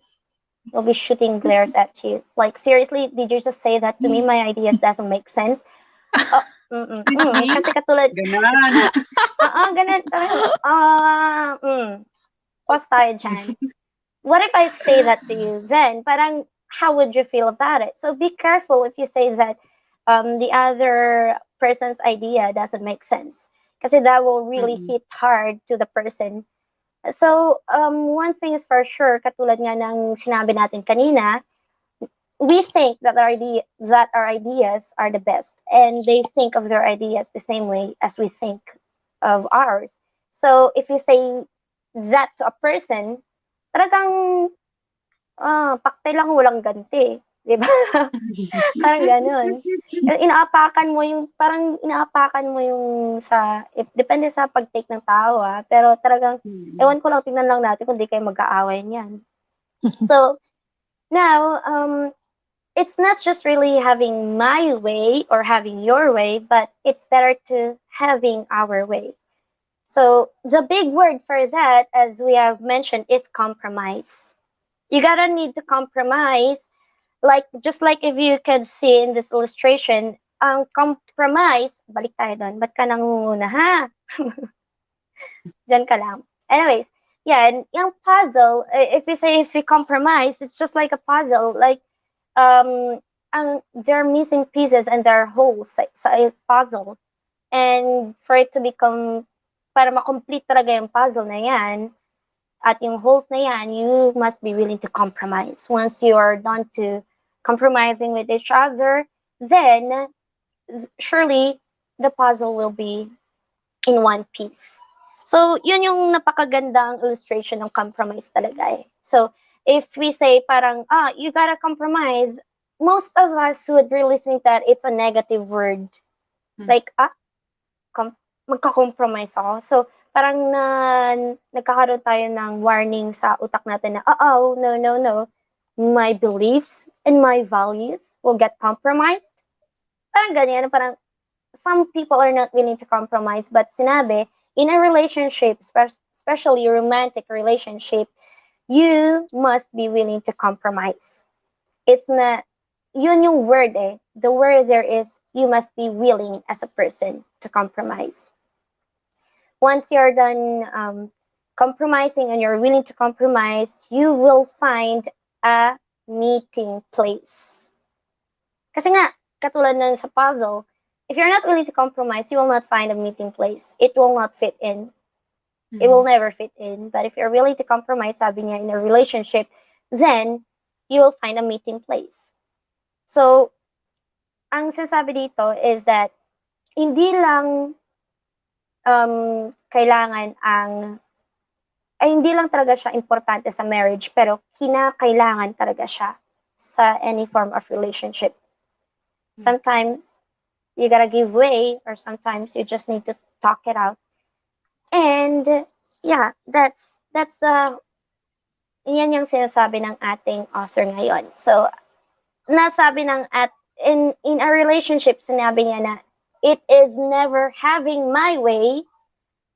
be shooting glares at you. Like, seriously, did you just say that to me? My ideas doesn't make sense. Kasi katulad, Ganon. ganun. Pause tayo dyan. What if I say that to you? Then, parang, how would you feel about it? So be careful if you say that the other person's idea doesn't make sense. Kasi that will really hit hard to the person. So, one thing is for sure, katulad nga ng sinabi natin kanina, we think that our ideas are the best, and they think of their ideas the same way as we think of ours. So if you say that to a person, talagang pakte lang walang ganti. 'Di ba? Parang gano'n. Inaapakan mo yung depende sa pag-take ng tao, pero talagang Mm. ewan ko lang, tignan lang natin kung 'di kayo mag-aaway niyan. So, now, it's not just really having my way or having your way, but it's better to having our way. So, the big word for that, as we have mentioned, is compromise. You gotta need to compromise, like just like if you could see in this illustration, compromise, balik tayo doon, ba't ka nangunguna ha? Diyan ka lang. Anyways, yeah, and yung puzzle, if we compromise, it's just like a puzzle, like, there are missing pieces and there are holes sa puzzle. And for it to become, para ma-complete talaga yung puzzle na yan, at yung holes na yan, you must be willing to compromise. Once you are done to compromising with each other, then surely the puzzle will be in one piece. So, yun yung napakagandang illustration ng compromise talaga eh. So, if we say parang, you gotta compromise, most of us would really think that it's a negative word. Like, magka-compromise ako. So, parang nagkakaroon tayo ng warning sa utak natin na, no, no, no. My beliefs and my values will get compromised. Parang ganyan, parang some people are not willing to compromise, but sinabi, in a relationship, especially a romantic relationship, you must be willing to compromise. It's not, yun yung word eh. The word there is, you must be willing as a person to compromise. Once you're done compromising and you're willing to compromise, you will find a meeting place. Kasi nga, katulad nun sa puzzle, if you're not willing to compromise, you will not find a meeting place. It will not fit in. It will never fit in. But if you're willing to compromise, sabi niya, in a relationship, then you will find a meeting place. So, ang sinasabi dito is that hindi lang kailangan hindi lang talaga siya importante sa marriage, pero kinakailangan talaga siya sa any form of relationship. Sometimes you gotta give way, or sometimes you just need to talk it out. And yeah, yan yung sinasabi ng ating author ngayon. So, nasabi in a relationship, sinabi niya na, it is never having my way,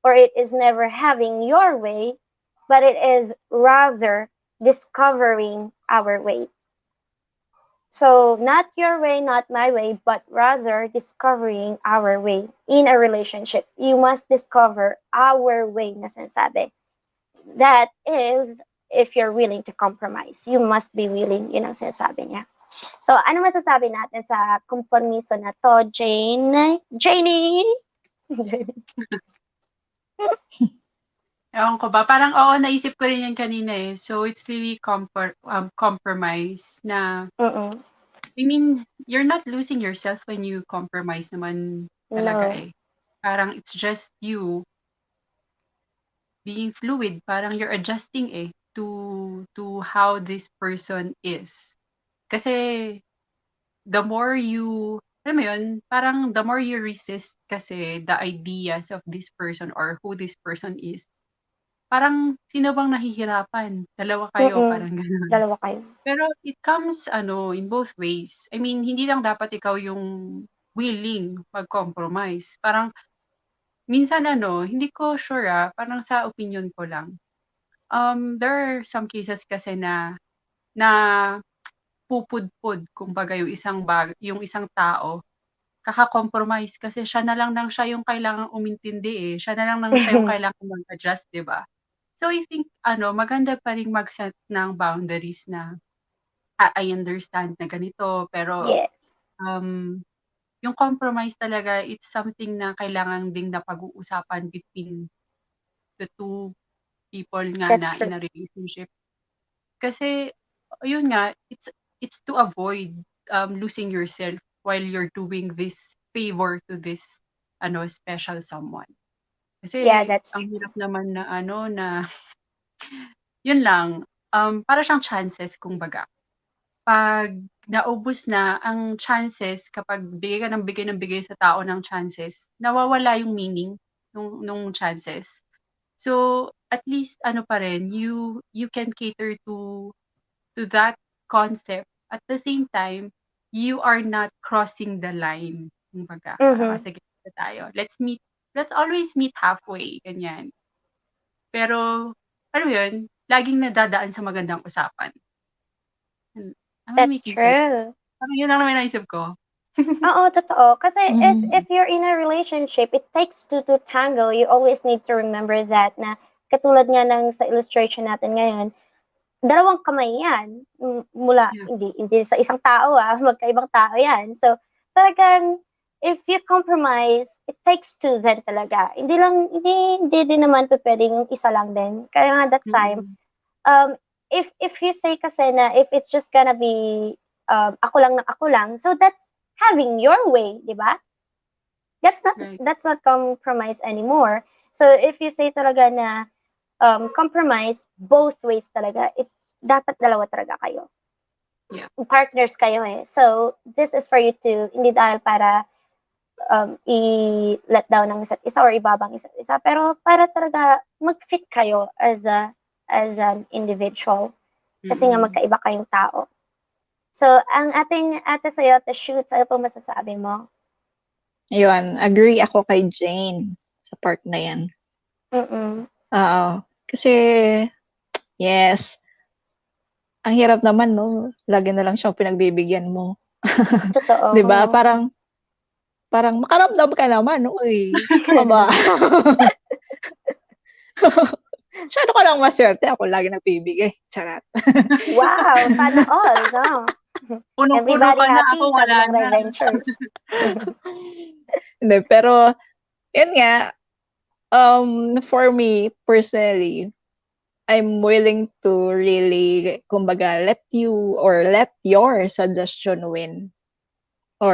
or it is never having your way, but it is rather discovering our way. So, not your way, not my way, but rather discovering our way in a relationship. You must discover our way na sinasabi. That is, if you're willing to compromise. You must be willing, yun ang sinasabi niya. So, ano masasabi natin sa kompromiso na to, Janie? Ewan ko ba, parang oo, naisip ko rin yan kanina eh. So, it's really compromise na, I mean, you're not losing yourself when you compromise naman talaga No. eh. Parang it's just you being fluid. Parang you're adjusting eh to how this person is. Kasi the more you, alam mo yun, parang the more you resist kasi the ideas of this person or who this person is, parang sino bang nahihirapan? Dalawa kayo, parang gano'n. Dalawa kayo. Pero it comes in both ways. I mean, hindi lang dapat ikaw yung willing mag-compromise. Parang minsan hindi ko sure parang sa opinion ko lang. There are some cases kasi na pupudpud kumbaga yung isang tao, kaka-compromise kasi siya na lang siya yung kailangang umintindi eh. Siya na lang siya yung kailangang mag-adjust, 'di ba? So I think maganda pa ring mag-set ng boundaries na, I understand na ganito, pero Yes, yung compromise talaga, it's something na kailangan ding napag-uusapan between the two people nga that's na in true. a relationship. Kasi yun nga, it's to avoid losing yourself while you're doing this favor to this special someone. Yeah, Kasi that's ang true. hirap naman na na yun lang, para siyang chances kumbaga. 'Pag naubos na ang chances kapag bigay ka ng bigay sa tao ng chances, nawawala yung meaning nung chances. So, at least ano pa rin, you can cater to that concept. At the same time, you are not crossing the line. Kumbaga, parang, Mhm. sige, ito tayo. Let's always meet halfway, ganyan. Pero, alam mo yun, laging nadadaan sa magandang usapan. Am I That's making sense? true. Parang yun lang naman naisip ko. Oo, totoo. Kasi if Mm. you're in a relationship, it takes two to tango. You always need to remember that na katulad nga ng sa illustration natin ngayon, dalawang kamay yan. Mula, Yeah. hindi sa isang tao magkaibang tao yan. So, talagang, if you compromise, it takes two then talaga. Hindi din naman po pwedeng isa lang din. Kaya nga that time, Mm-mm. if you say kasi na if it's just gonna be ako lang, so that's having your way, di ba? Right. That's not compromise anymore. So if you say talaga na compromise both ways talaga, dapat dalawa talaga kayo. Yeah. Partners kayo So this is for you to hindi dahil para i-let down ng isa't isa or ibabang isa't isa, pero para talaga mag-fit kayo as an individual. Kasi nga Mm-mm. magkaiba kayong tao. So, ang ating ate sa'yo, the shoots, ano pong masasabi mo? Ayun, agree ako kay Jane sa part na yan. Mm-mm. Oo. Kasi, yes, ang hirap naman, no? Lagi na lang siyang pinagbibigyan mo. Totoo. 'Di ba? Parang makaramdam ka naman, uy. Ano ka ba? Masyado ka lang maswerte, ako lagi nagbibigay. Charot. Wow, sana all, no? Punong-puno Everybody ka na, happy, ako sabi wala ng na. Revengers. Hindi, pero, yun nga, for me, personally, I'm willing to really, kumbaga, let your suggestion win. Or,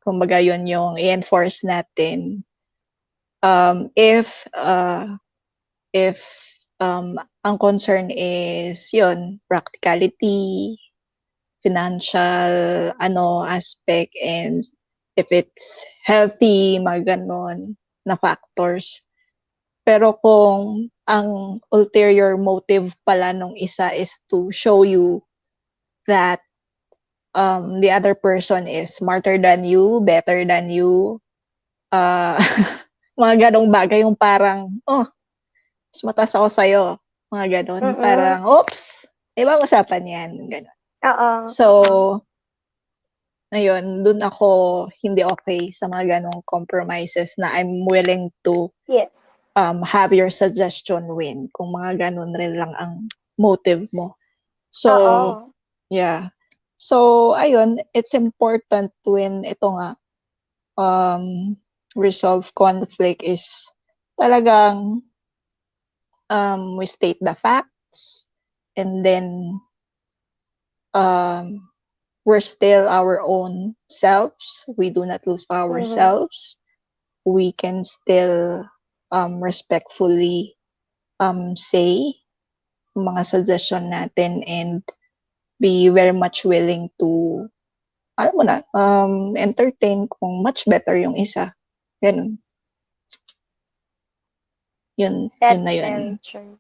kumbaga, yun yung i-enforce natin. If ang concern is yun, practicality, financial aspect, and if it's healthy, mga ganon na factors. Pero kung ang ulterior motive pala nung isa is to show you that the other person is smarter than you, better than you, uh, mga ganong bagay, yung parang, oh, mas mataas ako sa'yo, mga ganon. Mm-mm. Parang, oops, ibang usapan yan, ganon. Oo. So, ayun, dun ako hindi okay sa mga ganong compromises na I'm willing to Yes. have your suggestion win kung mga ganon rin lang ang motive mo. So, Oo. yeah. So, ayun, it's important when ito nga, resolve conflict is talagang we state the facts, and then we're still our own selves. We do not lose Mm-hmm. ourselves. We can still respectfully say mga suggestion natin, and be very much willing to, alam mo na, entertain kung much better yung isa. Ganun. Yun That's na yun. very true.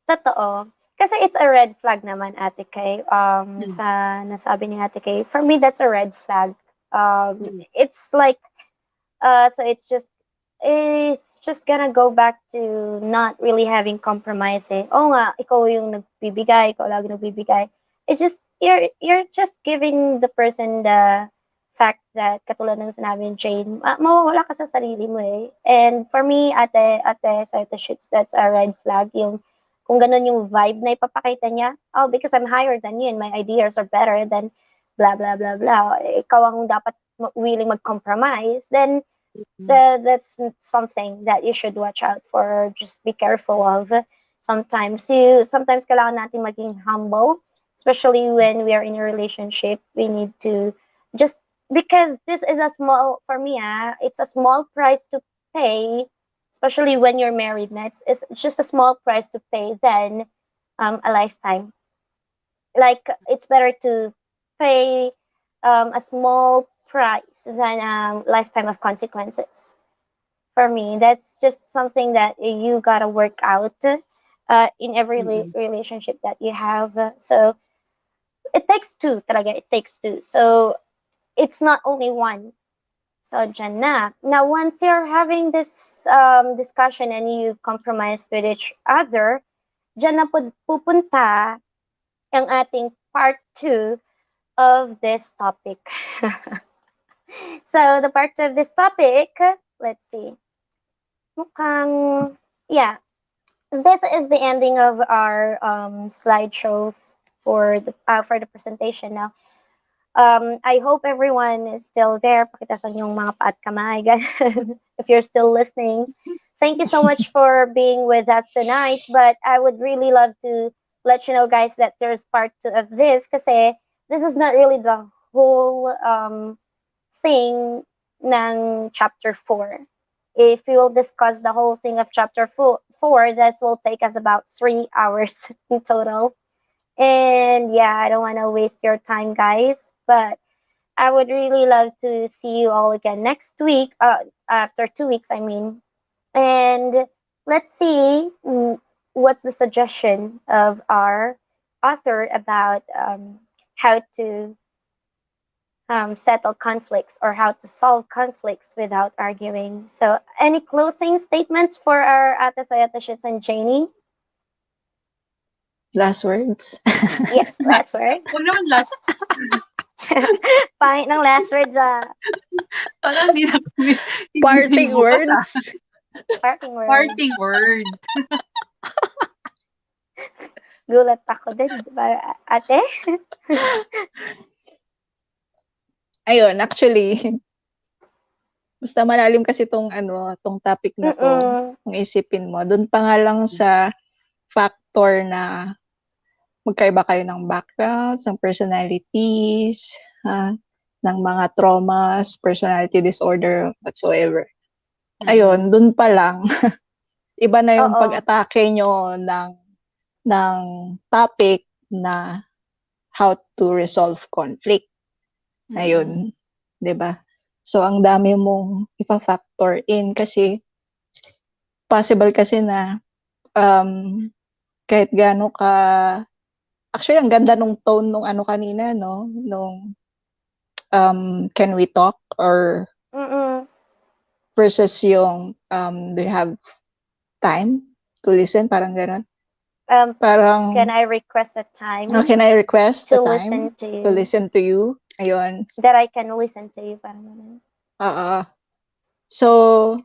Totoo. Kasi it's a red flag naman, Ate Kay. Sa nasabi ni Ate Kay, for me, that's a red flag. It's like, so it's just gonna go back to not really having compromise Oo nga, ikaw yung nagbibigay, ikaw lagi nagbibigay. It's just, you're just giving the person the fact that, katulad ng sinabi ni Jane, mawawala ka sa sarili mo And for me, ate, sa ito shoots, that's a red flag. Kung ganun yung vibe na ipapakita niya, oh, because I'm higher than you and my ideas are better than blah, blah, blah, blah. Ikaw ang dapat willing mag-compromise, then that's something that you should watch out for. Just be careful of. Sometimes kailangan natin maging humble, especially when we are in a relationship. We need to just because this is a small for me. It's a small price to pay, especially when you're married. It's just a small price to pay than a lifetime. like it's better to pay a small price than a lifetime of consequences. For me, that's just something that you gotta work out in every Mm-mm. relationship that you have. So it takes two, talaga. It takes two. So it's not only one. So dyan na. Now, once you're having this discussion and you compromise with each other, dyan na pupunta ang ating part 2 of this topic. So, the part 2 of this topic, let's see. Mukhang, yeah, this is the ending of our slideshow for the presentation. Now, I hope everyone is still there. Pakitasan yung mga paat kamay, if you're still listening. Thank you so much for being with us tonight. But I would really love to let you know, guys, that there's part 2 of this kasi this is not really the whole thing ng chapter 4. If we will discuss the whole thing of chapter 4, that will take us about 3 hours in total. And yeah, I don't want to waste your time, guys, but I would really love to see you all again next week, after 2 weeks, I mean. And let's see what's the suggestion of our author about how to settle conflicts or how to solve conflicts without arguing. So, any closing statements for our Ate Sayatashits and Janie? Last words? Yes, last word. Huwag naman last. Pangit ng last words, Parang hindi na Parting words? parting words. Parting word. Gulat ako din, di ba, ate? Ayun, actually, basta malalim kasi tong topic na to, kung isipin mo. Doon pa nga lang sa factor na magkaiba kayo ng backgrounds, ng personalities, ng mga traumas, personality disorder, whatsoever. Ayun, doon pa lang, iba na yung pag-atake nyo ng topic na how to resolve conflict. Ayun, 'di ba? So ang dami mong ipa-factor in kasi possible kasi na kahit gaano ka actually ang ganda nung tone nung kanina no nung can we talk or versus yung do you have time to listen, parang gano'n. Parang can I request a time can I request to a listen time to you? to listen to you? Ayun. That I can listen to you, parang gano'n. So,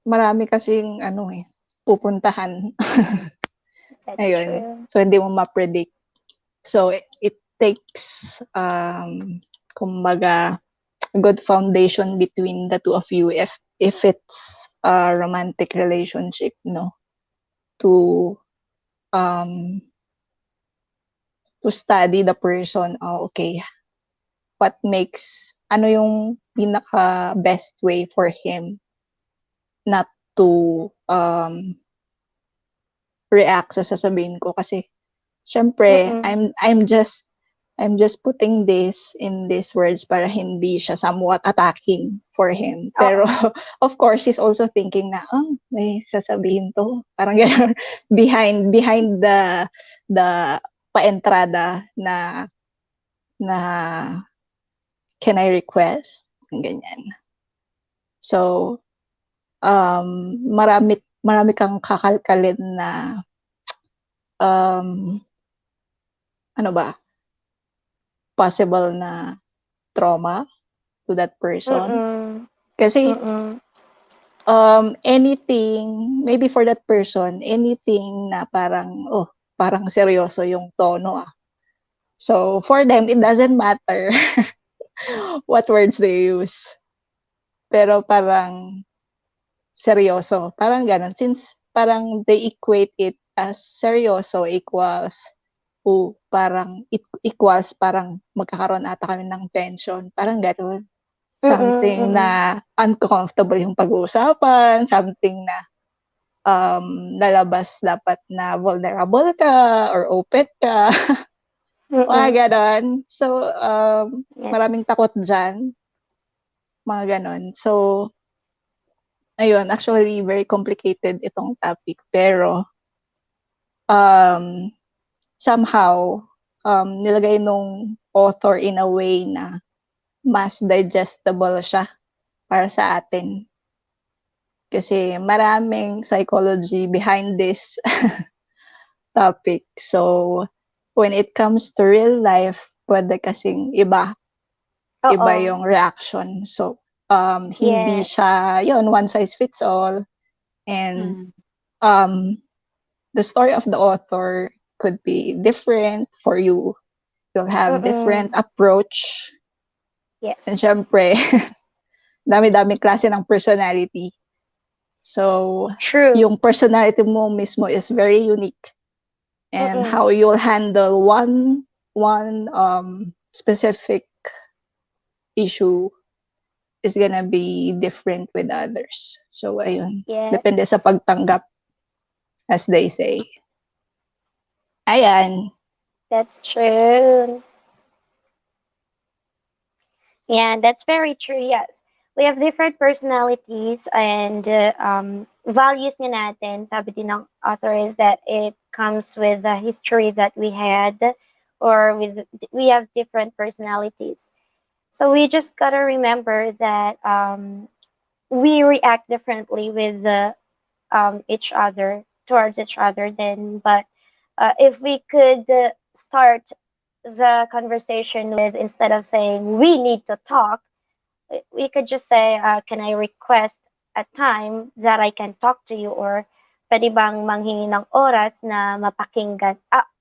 marami kasing pupuntahan. That's Ayun. true. So, hindi mo ma-predict. So, it takes, kumbaga, a good foundation between the two of you if it's a romantic relationship, no? To study the person. Okay. What makes, ano yung pinaka best way for him not to react sa sasabihin ko kasi syempre I'm just putting this in these words para hindi siya somewhat attacking for him. Pero of course he's also thinking na may sasabihin to. Parang gano'n behind the paentrada na can I request? Ganyan. So marami kang kakalkalin na ano ba? Possible na trauma to that person. Kasi anything, maybe for that person, anything na parang seryoso yung tono. So for them, it doesn't matter what words they use. Pero parang seryoso. Parang ganun. Since parang they equate it as seryoso equals parang it equals parang magkakaroon ata kami ng tension. Parang gano'n. Something na uncomfortable yung pag-uusapan, something na lalabas dapat na vulnerable ka or open ka. Mga ganon. So, Yes. maraming takot dyan. Mga ganon. So, ayun, actually, very complicated itong topic. Pero, somehow, nilagay nung author in a way na mas digestible siya para sa atin. Kasi maraming psychology behind this topic. So, when it comes to real life, pwede kasing iba yung reaction. So, hindi Yes. siya, yun, one size fits all. And, the story of the author could be different for you. You'll have different approach. Yes. And syempre, dami-dami klase ng personality. So, True. yung personality mo mismo is very unique. And how you'll handle one specific issue is gonna be different with others. So, ayun. Yes. Depende sa pagtanggap, as they say. Ayan. That's true. Yeah, that's very true. Yes. We have different personalities and values nga natin. Sabi din ng author is that it comes with the history that we had or we have different personalities. So we just gotta remember that we react differently with each other towards each other then, but if we could start the conversation with, instead of saying we need to talk, we could just say, can I request a time that I can talk to you, or pwede bang manghingi ng oras na mapakinggan,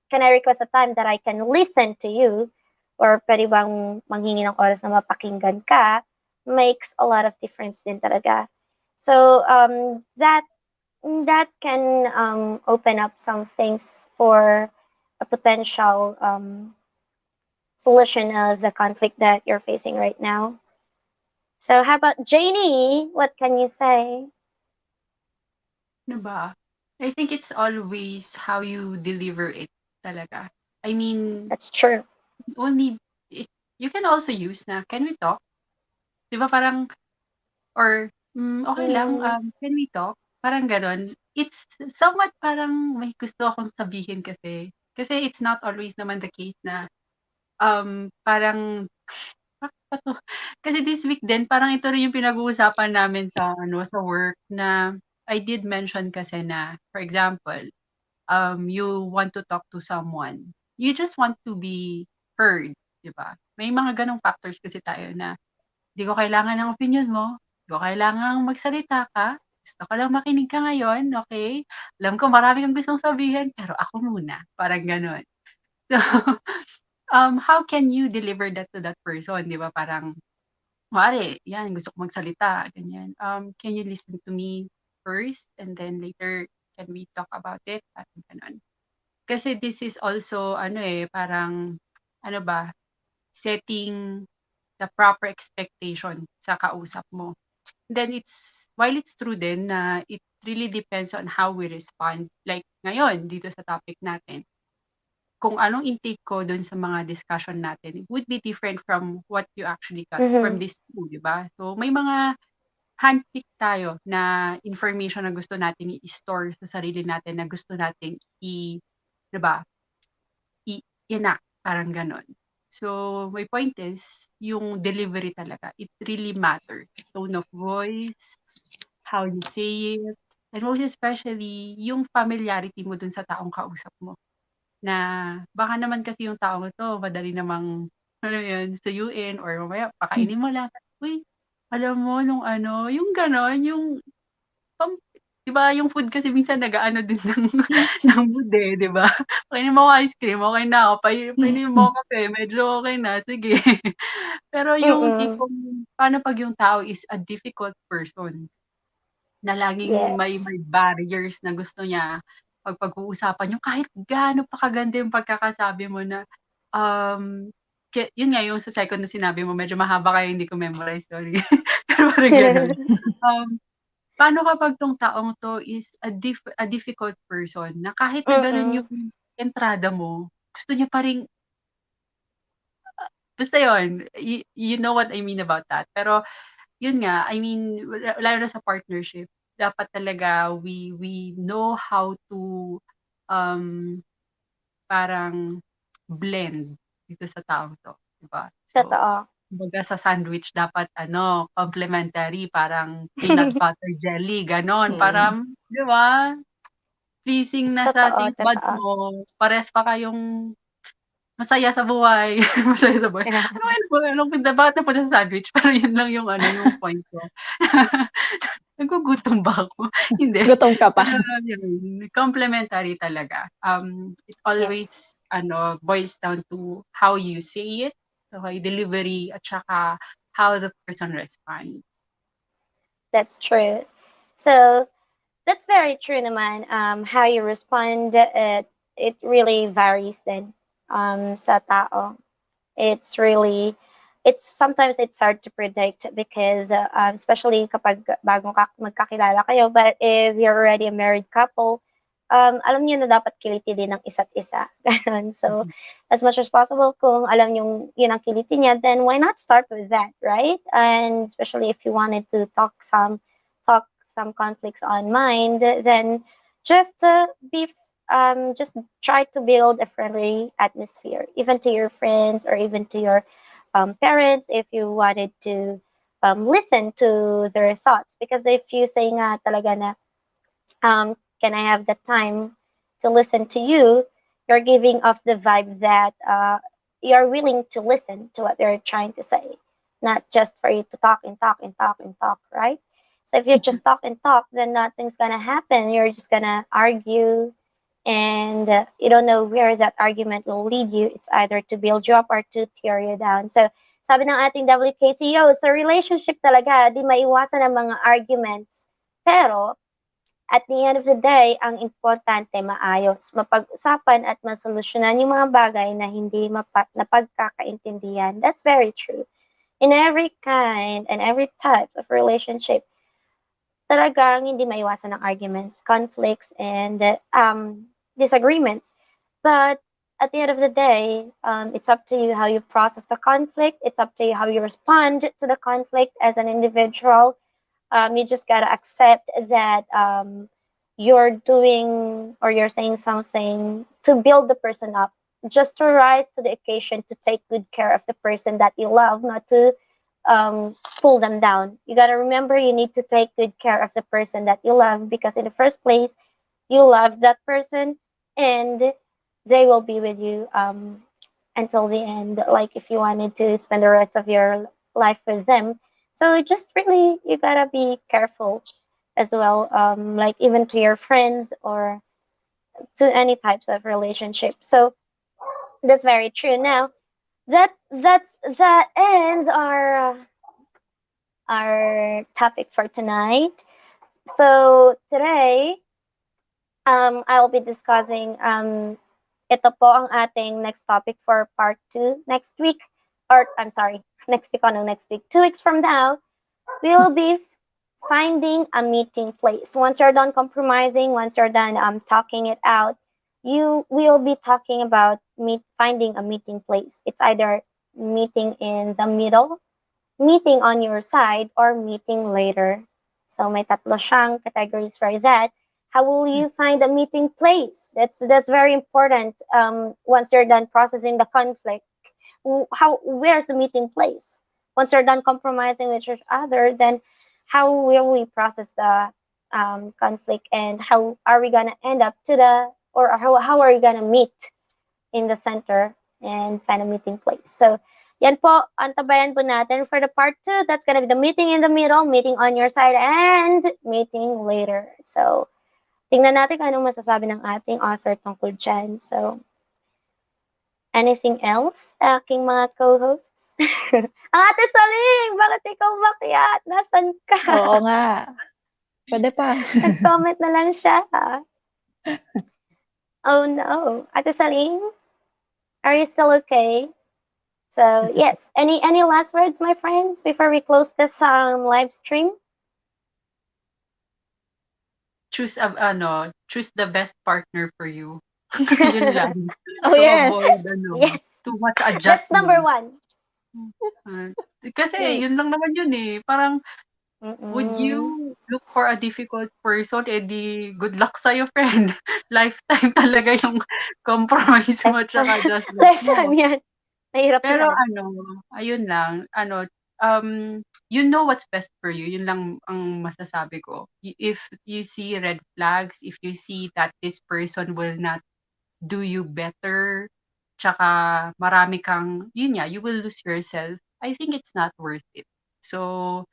can I request a time that I can listen to you, or pwede bang manghingi ng oras na mapakinggan ka, makes a lot of difference din talaga. So that can open up some things for a potential solution of the conflict that you're facing right now. So how about Janie? What can you say? Ano ba? I think it's always how you deliver it talaga. I mean, That's true. only, you can also use na, can we talk? Di ba parang, or, okay lang, can we talk? Parang ganon. It's somewhat parang may gusto akong sabihin kasi. Kasi it's not always naman the case na, parang, bakit ba to? Kasi this week din, parang ito rin yung pinag-uusapan namin sa, sa work na, I did mention kasi na, for example, you want to talk to someone. You just want to be heard, di ba? May mga ganong factors kasi tayo na, di ko kailangan ng opinion mo, di ko kailangan magsalita ka, gusto ko lang makinig ka ngayon, okay? Alam ko marami kang gustong sabihin, pero ako muna, parang ganon. So, how can you deliver that to that person, di ba? Parang, kunwari, yan, gusto ko magsalita, ganyan. Can you listen to me first, and then later, can we talk about it? At ganun. Kasi this is also, parang, setting the proper expectation sa kausap mo. Then while it's true din na it really depends on how we respond. Like ngayon, dito sa topic natin, kung anong intake ko dun sa mga discussion natin, it would be different from what you actually got from this two, di ba? So may mga handpick tayo na information na gusto natin i-store sa sarili natin, na gusto nating di ba, i-enact, parang ganon. So, my point is, yung delivery talaga, it really matters. Tone of voice, how you say it, and most especially, yung familiarity mo dun sa taong kausap mo. Na baka naman kasi yung taong ito, madali namang, suyuin, or mamaya, pakainin mo lang. Uy, alam mo, yung ganon, yung, di ba, yung food kasi minsan nag-aano din ng mood di ba? Pakainin mo ako ice cream, okay na ako. Painumin mo ako kape, medyo okay na, sige. Pero yung tipong, paano pag yung tao is a difficult person, na laging may Yes. barriers na gusto niya pag-uusapan yung kahit gaano pa kaganda yung pagkakasabi mo na, yun nga yung sa second na sinabi mo, medyo mahaba kaya hindi ko memorize, sorry. Pero parang gano'n. paano kapag tong taong 'to is a difficult person na kahit na gano'n Mm. yung entrada mo, gusto niya pa ring basta yun, you know what I mean about that. Pero yun nga, I mean, lalo na sa partnership, dapat talaga we know how to, um, parang blend dito sa taong 'to, 'di ba? So, Totoo. kumbaga sa sandwich dapat ano, complementary, parang peanut butter jelly, gano'n. Mm. Para 'di ba, pleasing na sa Totoo, taste buds totoo. mo, parehas pa kayong masaya sa buhay, masaya sa buhay. Alam ko bakit napunta sa sandwich, pero yun lang yung ano, yung point ko. Nagugutom ba ako? Hindi. Gutom ka pa. Pero yun, complementary talaga. It Yes, always ano, boils down to how you say it, okay, delivery, at saka how the person responds. that's true. So, that's very true naman. How you respond, it really varies then sa tao. It's really, it's sometimes it's hard to predict because especially kapag bagong magkakilala kayo. But if you're already a married couple, alam niyo na dapat kiliti din ng isa't isa. Ganun. So, Mhm. as much as possible, kung alam niyo yun ang kiliti niya, then why not start with that, right? And especially if you wanted to talk some conflicts on mind, then just be just try to build a friendly atmosphere, even to your friends or even to your parents, if you wanted to listen to their thoughts. Because if you say nga talaga na, can I have the time to listen to you? You're giving off the vibe that you're willing to listen to what they're trying to say, not just for you to talk and talk and talk and talk, right? So if you just talk and talk, then nothing's gonna happen. You're just gonna argue, and you don't know where that argument will lead you. It's either to build you up or to tear you down. So, sabi ng ating WKCO, sa relationship talaga, di maiwasan ang mga arguments. Pero, at the end of the day, ang importante maayos, mapag-usapan at masolusyonan yung mga bagay na hindi napagkakaintindihan. That's very true. In every kind and every type of relationship, talagang hindi maiwasan ng arguments, conflicts, and disagreements. But at the end of the day, it's up to you how you process the conflict. It's up to you how you respond to the conflict as an individual. You just gotta accept that you're doing or you're saying something to build the person up, just to rise to the occasion, to take good care of the person that you love, not to pull them down. You gotta remember you need to take good care of the person that you love, because in the first place, you love that person, and they will be with you until the end. Like if you wanted to spend the rest of your life with them. So just really, you gotta be careful as well, like even to your friends or to any types of relationship. So that's very true. Now that ends our topic for tonight. So today, I'll be discussing ito po ang ating next topic for part 2 next week. Or I'm sorry, next week on next week. 2 weeks from now, we'll be finding a meeting place. Once you're done compromising, once you're done talking it out, you will be talking about finding a meeting place. It's either meeting in the middle, meeting on your side, or meeting later. So may tatlo siyang categories for that. How will you find a meeting place? That's very important. Once you're done processing the conflict, where's the meeting place? Once you're done compromising with each other, then how will we process the conflict, and how are we gonna end up to the, or how are we gonna meet in the center and find a meeting place? So yan po, antabayan po natin for the part 2. That's gonna be the meeting in the middle, meeting on your side, and meeting later. So, tingnan natin kung anong masasabi ng ating author tungkol dyan. So, anything else, aking mga co-hosts? Ate Saling, bakit ikaw makiat? Nasaan ka? Oo nga. Pwede pa. Nag-comment na lang siya. Oh no. Ate Saling, are you still okay? So yes, any last words, my friends, before we close this live stream? choose choose the best partner for you. Yun lang. Oh, To yes. avoid Yes, too much that's number adjustment. one. Uh, Kasi Yes. yun lang naman yun eh. Parang would Mm-mm. you look for a difficult person, eh di good luck sa'yo, friend. Lifetime talaga yung compromise mo tsaka Lifetime, adjustment lifetime mo. yan. Mahirap Pero yan. ayun lang, you know what's best for you, yun lang ang masasabi ko. If you see red flags, if you see that this person will not do you better, tsaka marami kang, yun nga, you will lose yourself, I think it's not worth it. So,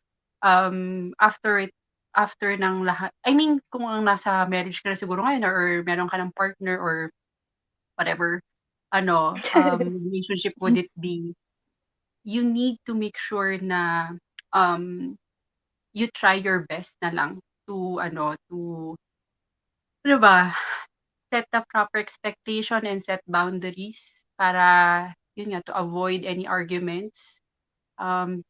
after ng lahat, I mean, kung ang nasa marriage ka na siguro ngayon or meron ka ng partner or whatever, relationship would it be, you need to make sure na um, you try your best na lang to ano ba, set the proper expectation and set boundaries para yun nga to avoid any arguments, um,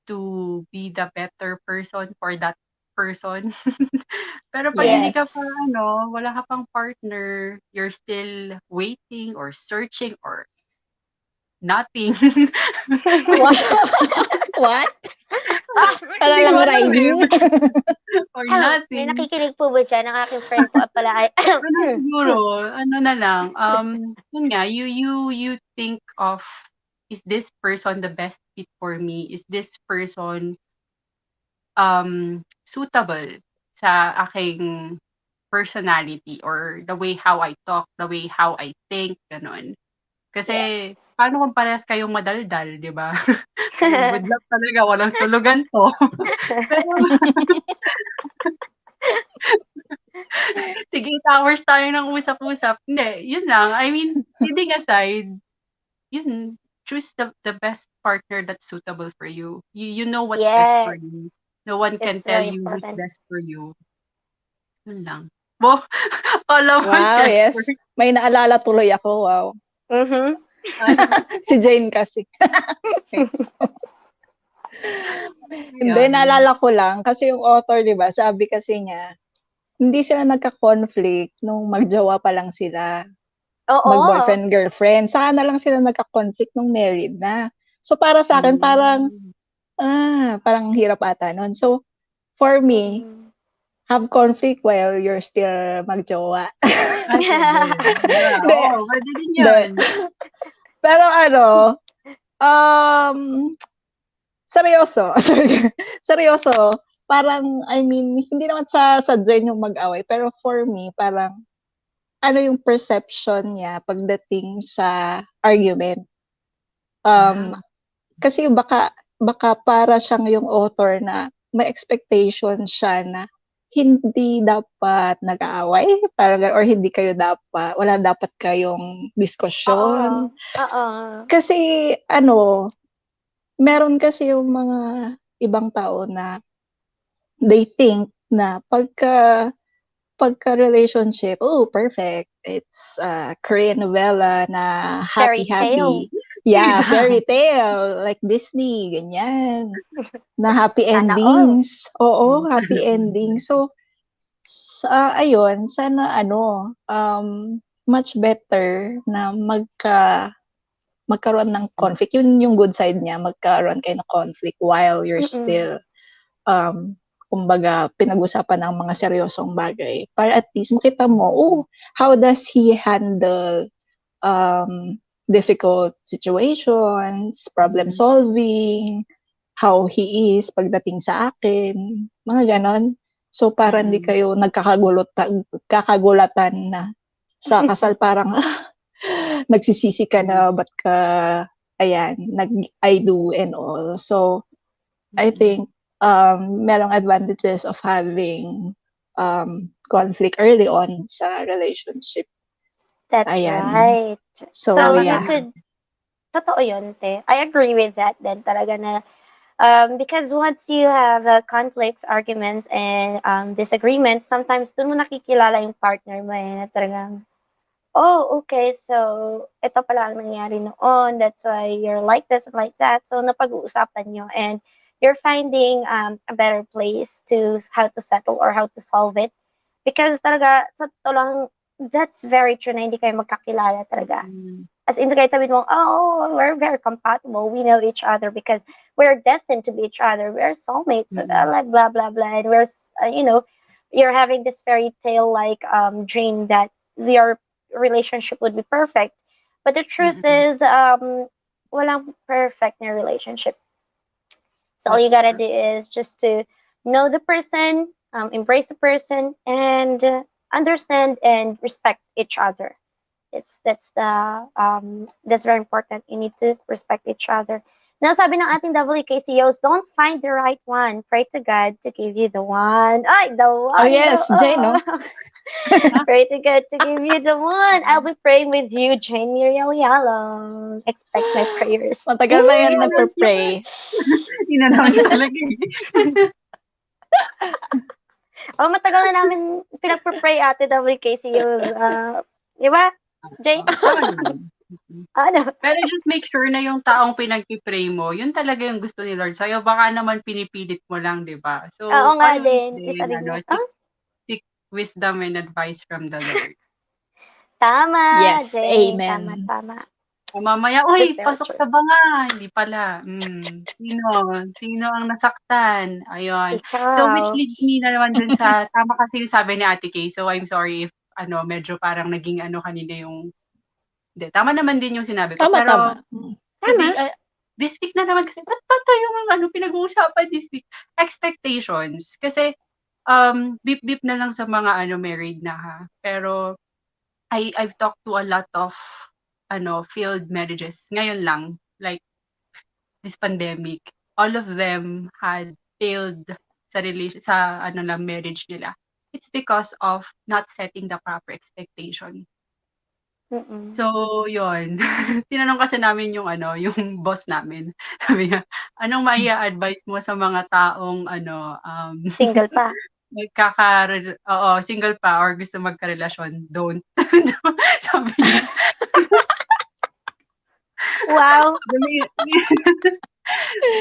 to be the better person for that person. Pero 'pag hindi Yes. ka pa wala ka pang partner, you're still waiting or searching or nothing. What? What? Para Hindi ko lang alam rhyming? or May nothing. nakikinig po ba dyan? Ang aking friend po at pala ay Siguro na lang, yun nga, you think of, "Is this person the best fit for me? Is this person, suitable sa aking personality or the way how I talk, the way how I think," gano'n. Kasi yes. paano kung parehas kayong madaldal, 'di ba? Good luck talaga, walang tulugan 'to. Pero sige 8 hours tayo ng usap-usap, hindi, yun lang. I mean, kidding aside, yun, choose the best partner that's suitable for you. You know what's best for Yes, you. No one can it's tell very you who's important. best for you. Yun lang. Bo, akala mo Wow, yes. expert. May naalala tuloy ako, wow. Mhm. Si Jane kasi. Hindi, Ayan. naalala ko lang kasi yung author, 'di ba, sabi kasi niya, hindi sila nagka-conflict nung mag-jowa pa lang sila, Oo. mag-boyfriend, girlfriend. Saka na lang sila nagka-conflict nung married na. So, para sa akin parang, Hmm. parang hirap ata nun. So, for me, Mm. have conflict while you're still mag-jowa. Ay, pwede. Yeah, Hindi, oo, pwede din hindi. yun. Pero um, seryoso. Seryoso. Parang, I mean, hindi naman sa sadyain yung mag-away, pero for me, parang, ano yung perception niya pagdating sa argument. Um, Ah, kasi baka para siyang yung author na may expectation siya na hindi dapat nag-aaway, parang or hindi kayo dapat, wala dapat kayong Oo. diskusyon. Oo. Kasi meron kasi yung mga ibang tao na they think na pagka-relationship, oh, perfect. It's a Korean novela na Fairy tale. happy-happy. Yeah, fairy tale, like Disney, ganyan. Na happy Sana all. endings. Oo, happy ending. So, ayun, sana much better na magkaroon ng conflict. Yun yung good side niya, magkaroon kayo ng conflict while you're Mm. still um, kumbaga, pinag-usapan ng mga seryosong bagay. Para at least makita mo, oh, how does he handle difficult situations, problem Mm. solving, how he is pagdating sa akin, mga ganon. So, para hindi Mm. kayo kakagulatan na sa kasal parang, nagsisisi ka Mm. na, ba't ka, ayan, nag-I do and all. So, I Mm. think merong advantages of having conflict early on sa relationship. That's Ayan. right. So, So, Tama he yeah. naman. could totoo yun, te. I agree with that then talaga na because once you have conflicts, arguments, and disagreements, sometimes dun mo nakikilala yung partner mo eh, na talagang, oh, okay, so ito pala ang nangyari noon, that's why you're like this and like that. So napag-uusapan nyo and you're finding a better place to how to settle or how to solve it. Because talaga, sa totoo lang, that's very true na hindi kayo magkakilala talaga. As in, kahit sabihin mo, oh, we're very compatible. We know each other because we're destined to be each other. We're soulmates. Like blah blah blah. And we're, you're having this fairy tale like dream that your relationship would be perfect. But the truth is, walang perfect na relationship. So all you That's gotta true. do is just to know the person, embrace the person, and understand and respect each other. That's very important. You need to respect each other. Now, sabi ng ating WKCOs, don't find the right one. Pray to God to give you the one. Ay, the Oh, one. yes, Jane, no? Pray to God to give you the one. I'll be praying with you, Jane Miriam Yalong. Expect my prayers. Matagal na yan In-announce niya pa. nagpe-pray. In-announce niya talaga Oh, matagal na namin pinagpe-pray ate WKCOs. Di ba, Jane? Tama naman. Ano? Pero just make sure na yung taong pinag-i-pray mo, yun talaga yung gusto ni Lord sa'yo. Baka naman pinipilit mo lang, di ba? So, Oo nga always din. Isa din, rin yun. seek wisdom and advice from the Lord. Tama, Yes, Jane. Tama, amen. tama. Mamaya, That's uy, very pasok true. sa banga. Hindi pala. Sino? Sino ang nasaktan? Ayun. So, which Ikaw. leads me na naman dun sa, tama kasi yung sabi ni Ate Kay. So, I'm sorry if, medyo parang naging kanina yung, hindi, tama naman din yung sinabi ko. Tama, Pero, tama. today, Tama. this week na naman kasi, ba't ba ito yung pinag-uusapan this week? Expectations. Kasi, beep-beep na lang sa mga married na ha. Pero, I've talked to a lot of failed marriages ngayon lang, like this pandemic. All of them had failed sa marriage nila. It's because of not setting the proper expectation. Mm-mm. So, yun. Tinanong kasi namin yung yung boss namin. Sabi niya, "Anong mai-a-advice mo sa mga taong Single pa. single pa or gusto magkarelasyon? Don't." Sabi niya. Wow.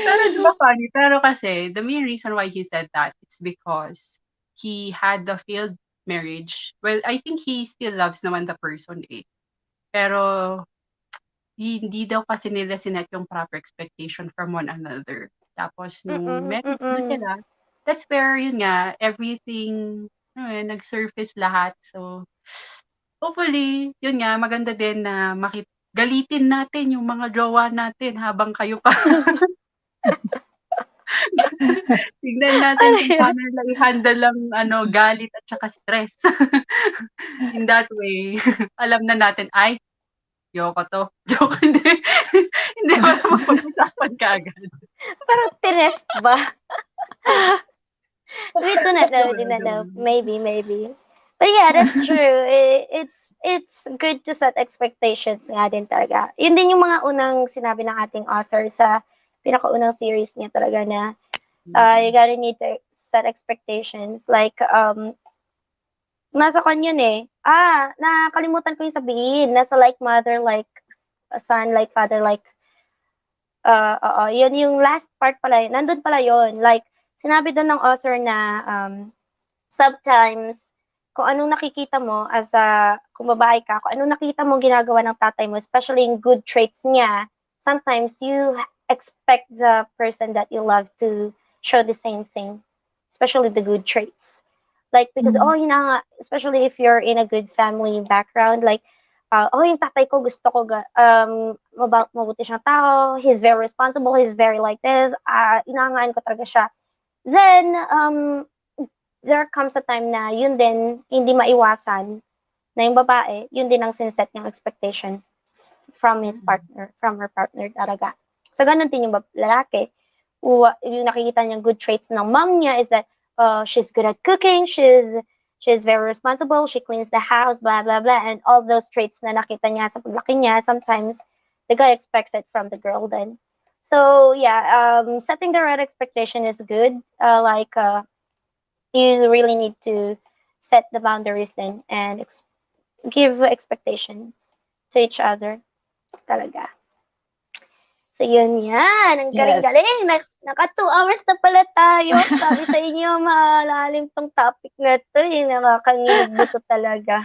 Pero di ba funny? Pero kasi, the main reason why he said that, it's because he had a failed marriage. Well, I think he still loves naman the person eh. Pero, hindi daw kasi nila sinet yung proper expectation from one another. Tapos, nung Mm-mm, married na mm-mm. sila, that's where, yun nga, everything, nag-surface lahat. So, hopefully, yun nga, maganda din na galitin natin yung mga jowa natin habang kayo pa. Tignan natin Ano kung yun? paano nila i-handle ang galit at saka stress. In that way, alam na natin, ay, yoko 'to. Joke, hindi. Hindi mo na mapag-usapan kaagad. Parang tinest ba? We do not know, do not know. Joke. Maybe, maybe. But yeah, that's true. It's good to set expectations nga din talaga. Yun din yung mga unang sinabi ng ating author sa pinakaunang series niya talaga na you gotta need to set expectations. Like, nasa kanya yun eh. Nakalimutan ko yung sabihin. Nasa like mother, like a son, like father, like, oo, yun yung last part pala yun. Nandun pala yun. Like, sinabi doon ng author na, sometimes, kung anong nakikita mo kung babae ka, kung anong nakita mo ginagawa ng tatay mo, especially yung good traits niya, sometimes you expect the person that you love to show the same thing, especially the good traits. Like, because, yun na nga, especially if you're in a good family background, like, yung tatay ko, gusto ko, mabuti siyang tao, he's very responsible, he's very like this, inaangaan ko talaga siya. Then, there comes a time na yun din, hindi maiwasan, na yung babae, yun din ang sinset niyang expectation from his partner, from her partner talaga. So, ganun din yung lalaki. Yung nakikita niyang good traits ng mom niya is that, she's good at cooking, she's very responsible, she cleans the house, blah, blah, blah, and all those traits na nakita niya sa paglaki niya, sometimes, the guy expects it from the girl then. So, yeah, setting the right expectation is good. You really need to set the boundaries then and give expectations to each other talaga. So, yun yan. Ang Yes. galing-galing. Naka 2 hours na pala tayo. Sabi sa inyo, malalim tong topic na to. Nakakanginig buto talaga.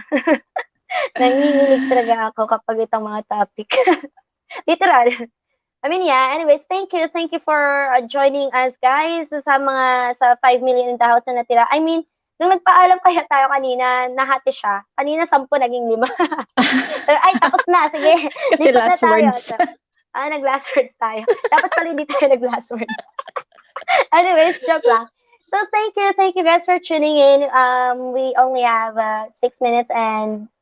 Nanginginig talaga ako kapag itong mga topic. Literal. I mean, yeah. Anyways, thank you. Thank you for joining us, guys, sa 5 million in the house na natira. I mean, nung nagpaalam kaya tayo kanina, nahati siya. Kanina 10, naging 5. Ay, tapos na. Sige. Kasi Lipat na last tayo. words. Nag-last words tayo. Dapat pala hindi tayo nag-last words. Anyways, joke lang. So thank you guys for tuning in. We only have 6 minutes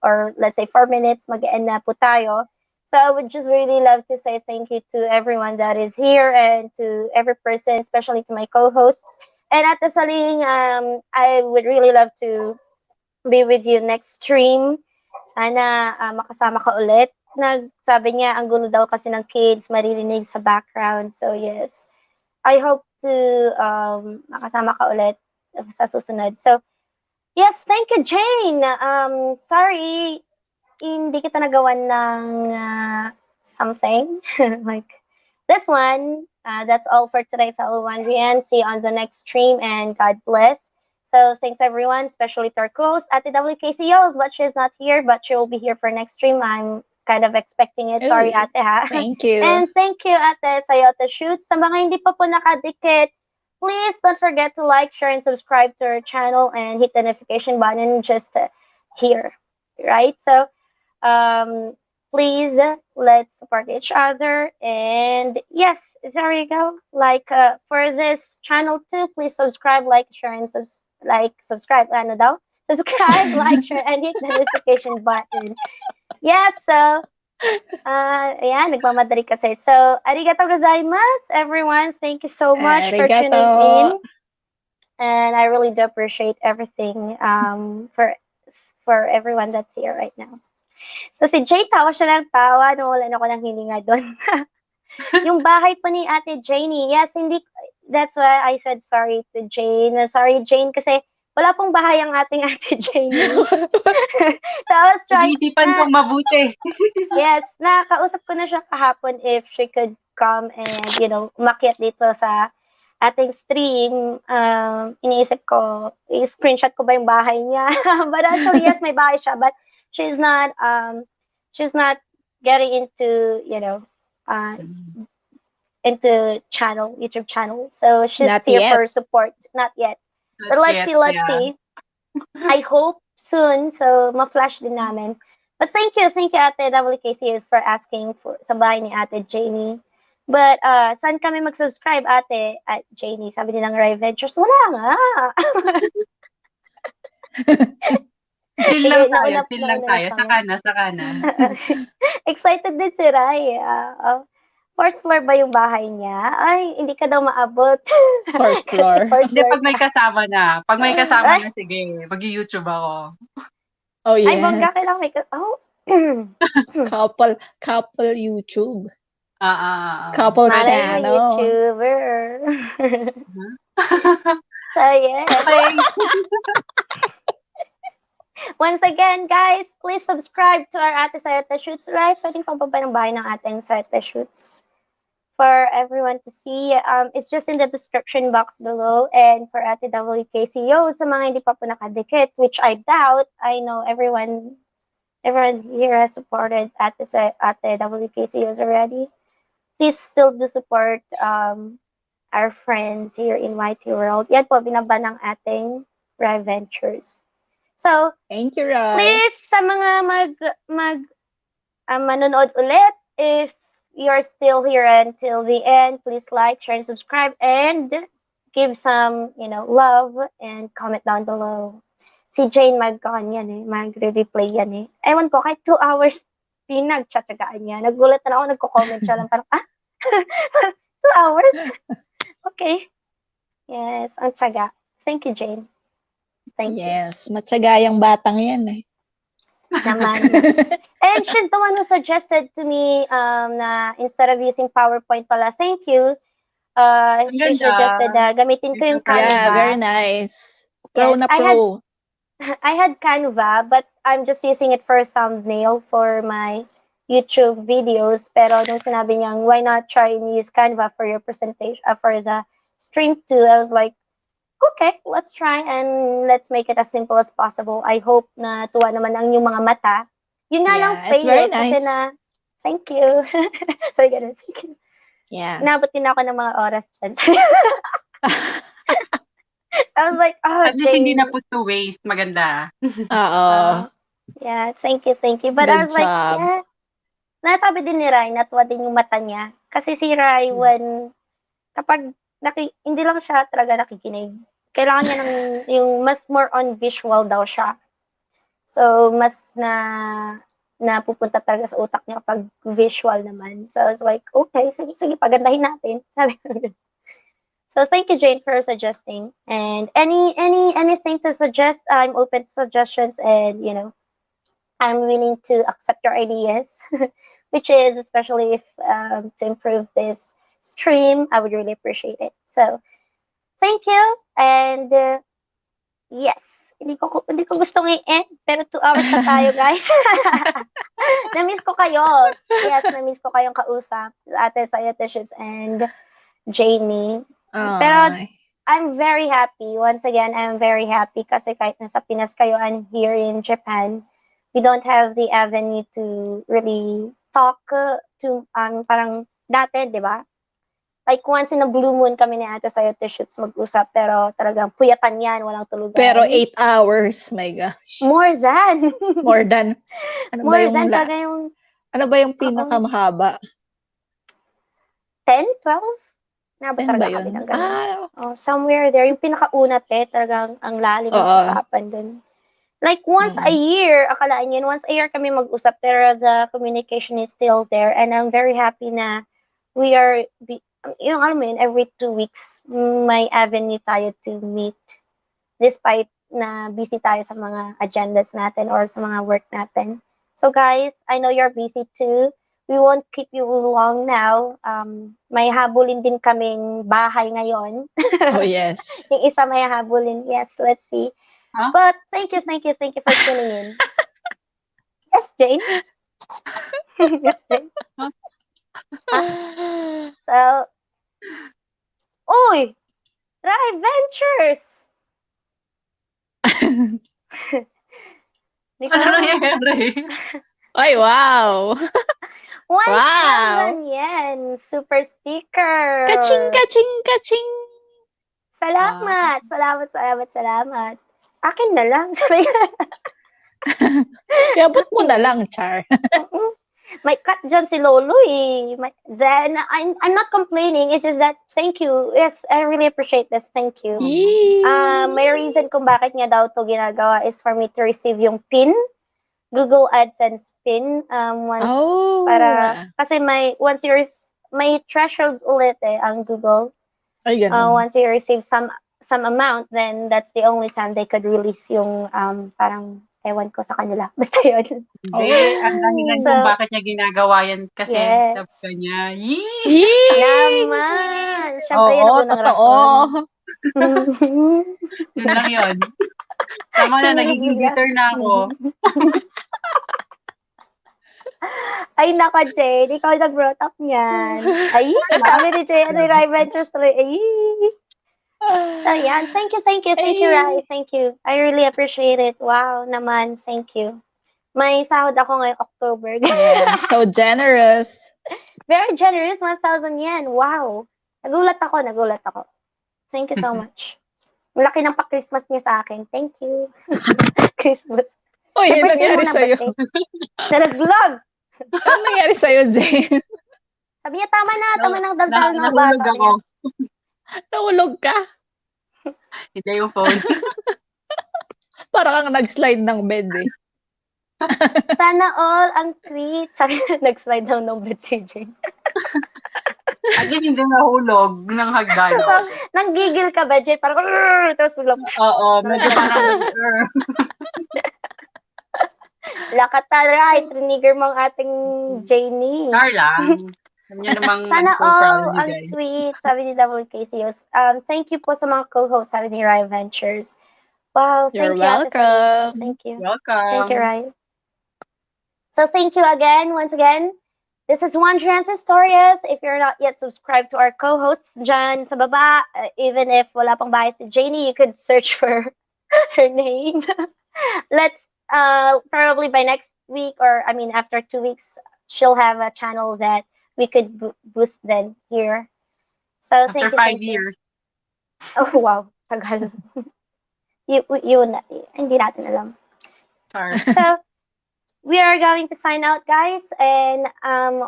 or let's say 4 minutes. Mag-end na po tayo. So I would just really love to say thank you to everyone that is here and to every person, especially to my co-hosts. And at the saling, I would really love to be with you next stream. Sana makasama ka ulit. Sabi niya, ang gulo daw kasi ng kids, maririnig sa background. So yes, I hope to makasama ka ulit sa susunod. So yes, thank you, Jane. Sorry, hindi kita nagawan ng something like this one. That's all for today, fellow 1VN. See you on the next stream, and God bless. So thanks everyone, especially to our co-host at the WKCOs, but she's not here, but she will be here for next stream. I'm kind of expecting it. Sorry, Ooh, ate, ha? Thank you. And thank you, ate, sa Yota Shoots. Sa mga hindi pa po nakadikit, please don't forget to like, share, and subscribe to our channel and hit the notification button just here, right? So, please, let's support each other. And yes, there you go. Like, for this channel too, please subscribe, like, share, and subscribe. Ano daw? Subscribe, like, share, and hit the notification button. Yes, so, ayan, nagmamadali kasi. So, arigatou gozaimasu, everyone. Thank you so much for tuning in. Arigato. And I really do appreciate everything for everyone that's here right now. So, si Jay, tawa siya ng tawa. Nawalan ako ng hininga doon. Yung bahay po ni Ate Janie. Yes, hindi. That's why I said sorry to Jane. Sorry, Jane, kasi wala pong bahay ang ating Ate Janie. So, I was trying Pag-iisipan kong mabuti. Yes, nakausap ko na siya kahapon if she could come and, umakyat dito sa ating stream. Iniisip ko, i-screenshot ko ba yung bahay niya? But actually, yes, may bahay siya. But she's not getting into, into YouTube channel. So she's Not here yet. for support. Not yet. But let's see. I hope soon. So, ma-flash din namin. But thank you, Ate WKCS for asking sa bahay ni Ate Janie. But, saan kami mag-subscribe, Ate at Janie? Sabi nilang Rai Ventures. Wala nga. Chill lang tayo. Saka na. Excited din si Rai. First floor ba yung bahay niya? Ay, hindi ka daw maabot. Fourth floor. Hindi, pag may kasama na. Pag may kasama na, sige. Mag-YouTube ako. Oh, Ay, yes. bangga, kailangan may Couple YouTube. Couple Pwede. Channel. YouTuber. So, yeah. Okay. Once again, guys, please subscribe to our Ate Sayota Shoots, right? Pwedeng pababa ng bahay ng ating Sayota Shoots for everyone to see. It's just in the description box below. And for Ate WKCO, sa mga hindi pa po nakadikit, which I doubt, I know everyone here has supported Ate WKCOs already. Please still do support our friends here in YT World. Yan po, binaba ng ating Rai Ventures. So, thank you, Rai. Please, sa mga manonood ulit, if you're still here until the end, please like, share, and subscribe, and give some, love, and comment down below. Si Jane magre-replay yan eh. Ewan ko, kahit 2 hours, pinagtsatsagaan niya. Nagulat na ako, nagko-comment siya lang, parang, 2 hours? Okay. Yes, ang tsaga. Thank you, Jane. Thank you. Yes, matsagayang batang yan eh. Naman. And she's the one who suggested to me na instead of using PowerPoint pala, thank you. She suggested na gamitin ko yung Canva. Yeah, very nice. Pro Yes, na pro. I had Canva, but I'm just using it for a thumbnail for my YouTube videos. Pero nung sinabi niyang, why not try and use Canva for your presentation, for the stream too, I was like, okay, let's try and let's make it as simple as possible. I hope na tuwa naman ang inyong mga mata. Yun nga lang Yeah, it's very fail kasi nice. na, thank you. Sorry, ganun. Thank you. Yeah. Inabot din ako ng mga oras dyan. I was like, oh, At least hindi Jane. na put to waste. Maganda. Oo. Yeah, thank you. But I Good was like, job. yeah. Nasabi din ni Rai, natuwa din yung mata niya. Kasi si Rai, kapag hindi lang siya talaga nakikinig, kailangan niya ng yung mas more on visual daw siya. So, mas napupunta talaga sa utak niya kapag visual naman. So, I was like, okay, sige, pagandahin natin. Sabi ko. So, thank you, Jane, for suggesting. And anything to suggest, I'm open to suggestions, and, I'm willing to accept your ideas, which is especially if to improve this stream, I would really appreciate it. So, thank you, and yes, hindi ko gustong i-end, pero 2 hours na tayo, guys. Na-miss ko kayo. Yes, na-miss ko kayong kausap, Ate Sayatishes and Jamie. Pero I'm very happy. Once again, I'm very happy kasi kahit nasa Pinas kayo and here in Japan, we don't have the avenue to really talk to parang dati, di ba? Like once in a blue moon kami ni Ate Sayo Shoots mag-usap, pero talagang puyatan yan, walang tulugan. Pero 8 hours, my gosh. More than. More than. Ano More ba yung than talaga yung ano ba yung pinakamahaba? 10, 12? Nabot 10 ba talaga yun? kami ng ganun. Somewhere there. Yung pinakauna, talagang ang lalim ng Oo. usapan dun. Like once a year, akalaan yun, once a year kami mag-usap, pero the communication is still there. And I'm very happy na we are, alam mo yun, every 2 weeks, may avenue tayo to meet. Despite na busy tayo sa mga agendas natin or sa mga work natin. So guys, I know you're busy too. We won't keep you long now. May habulin din kaming bahay ngayon. Oh, yes. Yung isa may habulin. Yes, let's see. Huh? But thank you for tuning in. Yes, Jane. Yes, Jane. So, uy! Rai Ventures! Ano nangyayari? Ay, wow! 1,000 yen! Super sticker! Kaching, kaching, kaching! Salamat! Salamat! Akin na lang. Iabot mo na lang, Char. May cut dyan si Lolo eh. Then, I'm not complaining. It's just that, thank you. Yes, I really appreciate this. Thank you. May reason kung bakit niya daw to ginagawa is for me to receive yung PIN. Google AdSense PIN. Kasi may threshold ulit ang Google. Ay, ganun. Once you receive some amount, then that's the only time they could release yung parang ewan ko sa kanila. Basta yun. Hindi, ang dahilan kung bakit niya ginagawa yan kasi sabi niya, naman! Siyempre yun ang unang rason. Yun lang yun. Tama na, nagiging bitter na ako. Ay, naka, Jane. Ikaw nag-brought up niyan. Ay, sabi ni Jane, Rai Ventures tuloy. Ay. So, yan. Thank you, Rai. Thank you. I really appreciate it. Wow, naman. Thank you. May sahod ako ngayong October. Yeah, so generous. Very generous, 1,000 yen. Wow. Nagulat ako. Thank you so much. Malaki ng pa-Christmas niya sa akin. Thank you. Christmas. Uy, yun nangyari sa'yo. Nag-vlog. Ano nangyari sa'yo, Jane? Sabi niya, tama na daldal na ba? Nahulog ako. Nahulog ka? Hindi yung phone. Parang kang nag-slide ng bed eh. Sana all ang tweet. Sabi na, nag-slide down ng bed si Jane. At least hindi nahulog ng hagdan. So, nanggigil ka ba, Jane? Parang, tapos biglang, Oo, medyo parang, lakataray, trigger mo ang ating Janie. Char lang. Sana all ang tweet, sabi ni WKCOs. Thank you po sa mga co-hosts, sabi ni Rai Ventures. Wow, thank You're you. welcome. Thank you. Welcome. Thank you, Rai. So thank you again, once again. This is One Trans Historias. If you're not yet subscribed to our co-hosts dyan sa baba, even if wala pang bahay si Janie, you could search for her name. Let's probably by next week, or I mean after 2 weeks, she'll have a channel that we could boost then here. So After thank 5 you. years. Oh wow, tagal. Hindi natin alam. Sorry. So we are going to sign out, guys, and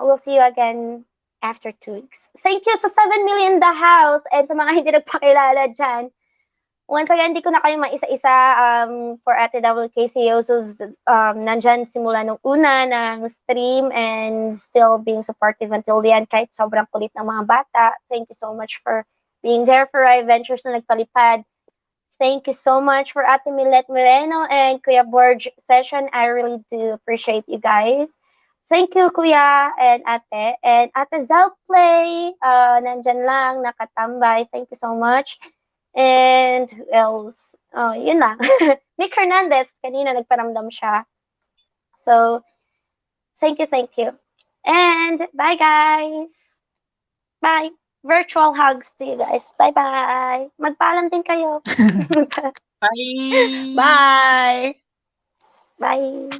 we'll see you again after 2 weeks. Thank you sa 7 million the house and sa mga hindi nagpakilala dyan. Once again, hindi ko na kayo maisa-isa for Ate WKC Yoso's nandyan simula nung una ng stream and still being supportive until the end kahit sobrang kulit ng mga bata. Thank you so much for being there for our adventures na nagpalipad. Thank you so much for Ate Milet Moreno and Kuya Borge session. I really do appreciate you guys. Thank you, Kuya and Ate. And Ate Zelplay, nandyan lang, nakatambay. Thank you so much. And who else? Oh, yun lang. Nick Hernandez, kanina nagparamdam siya. So, thank you. And bye, guys. Bye. Virtual hugs to you guys. Bye-bye. Magpaalam din kayo. Bye. Bye! Bye.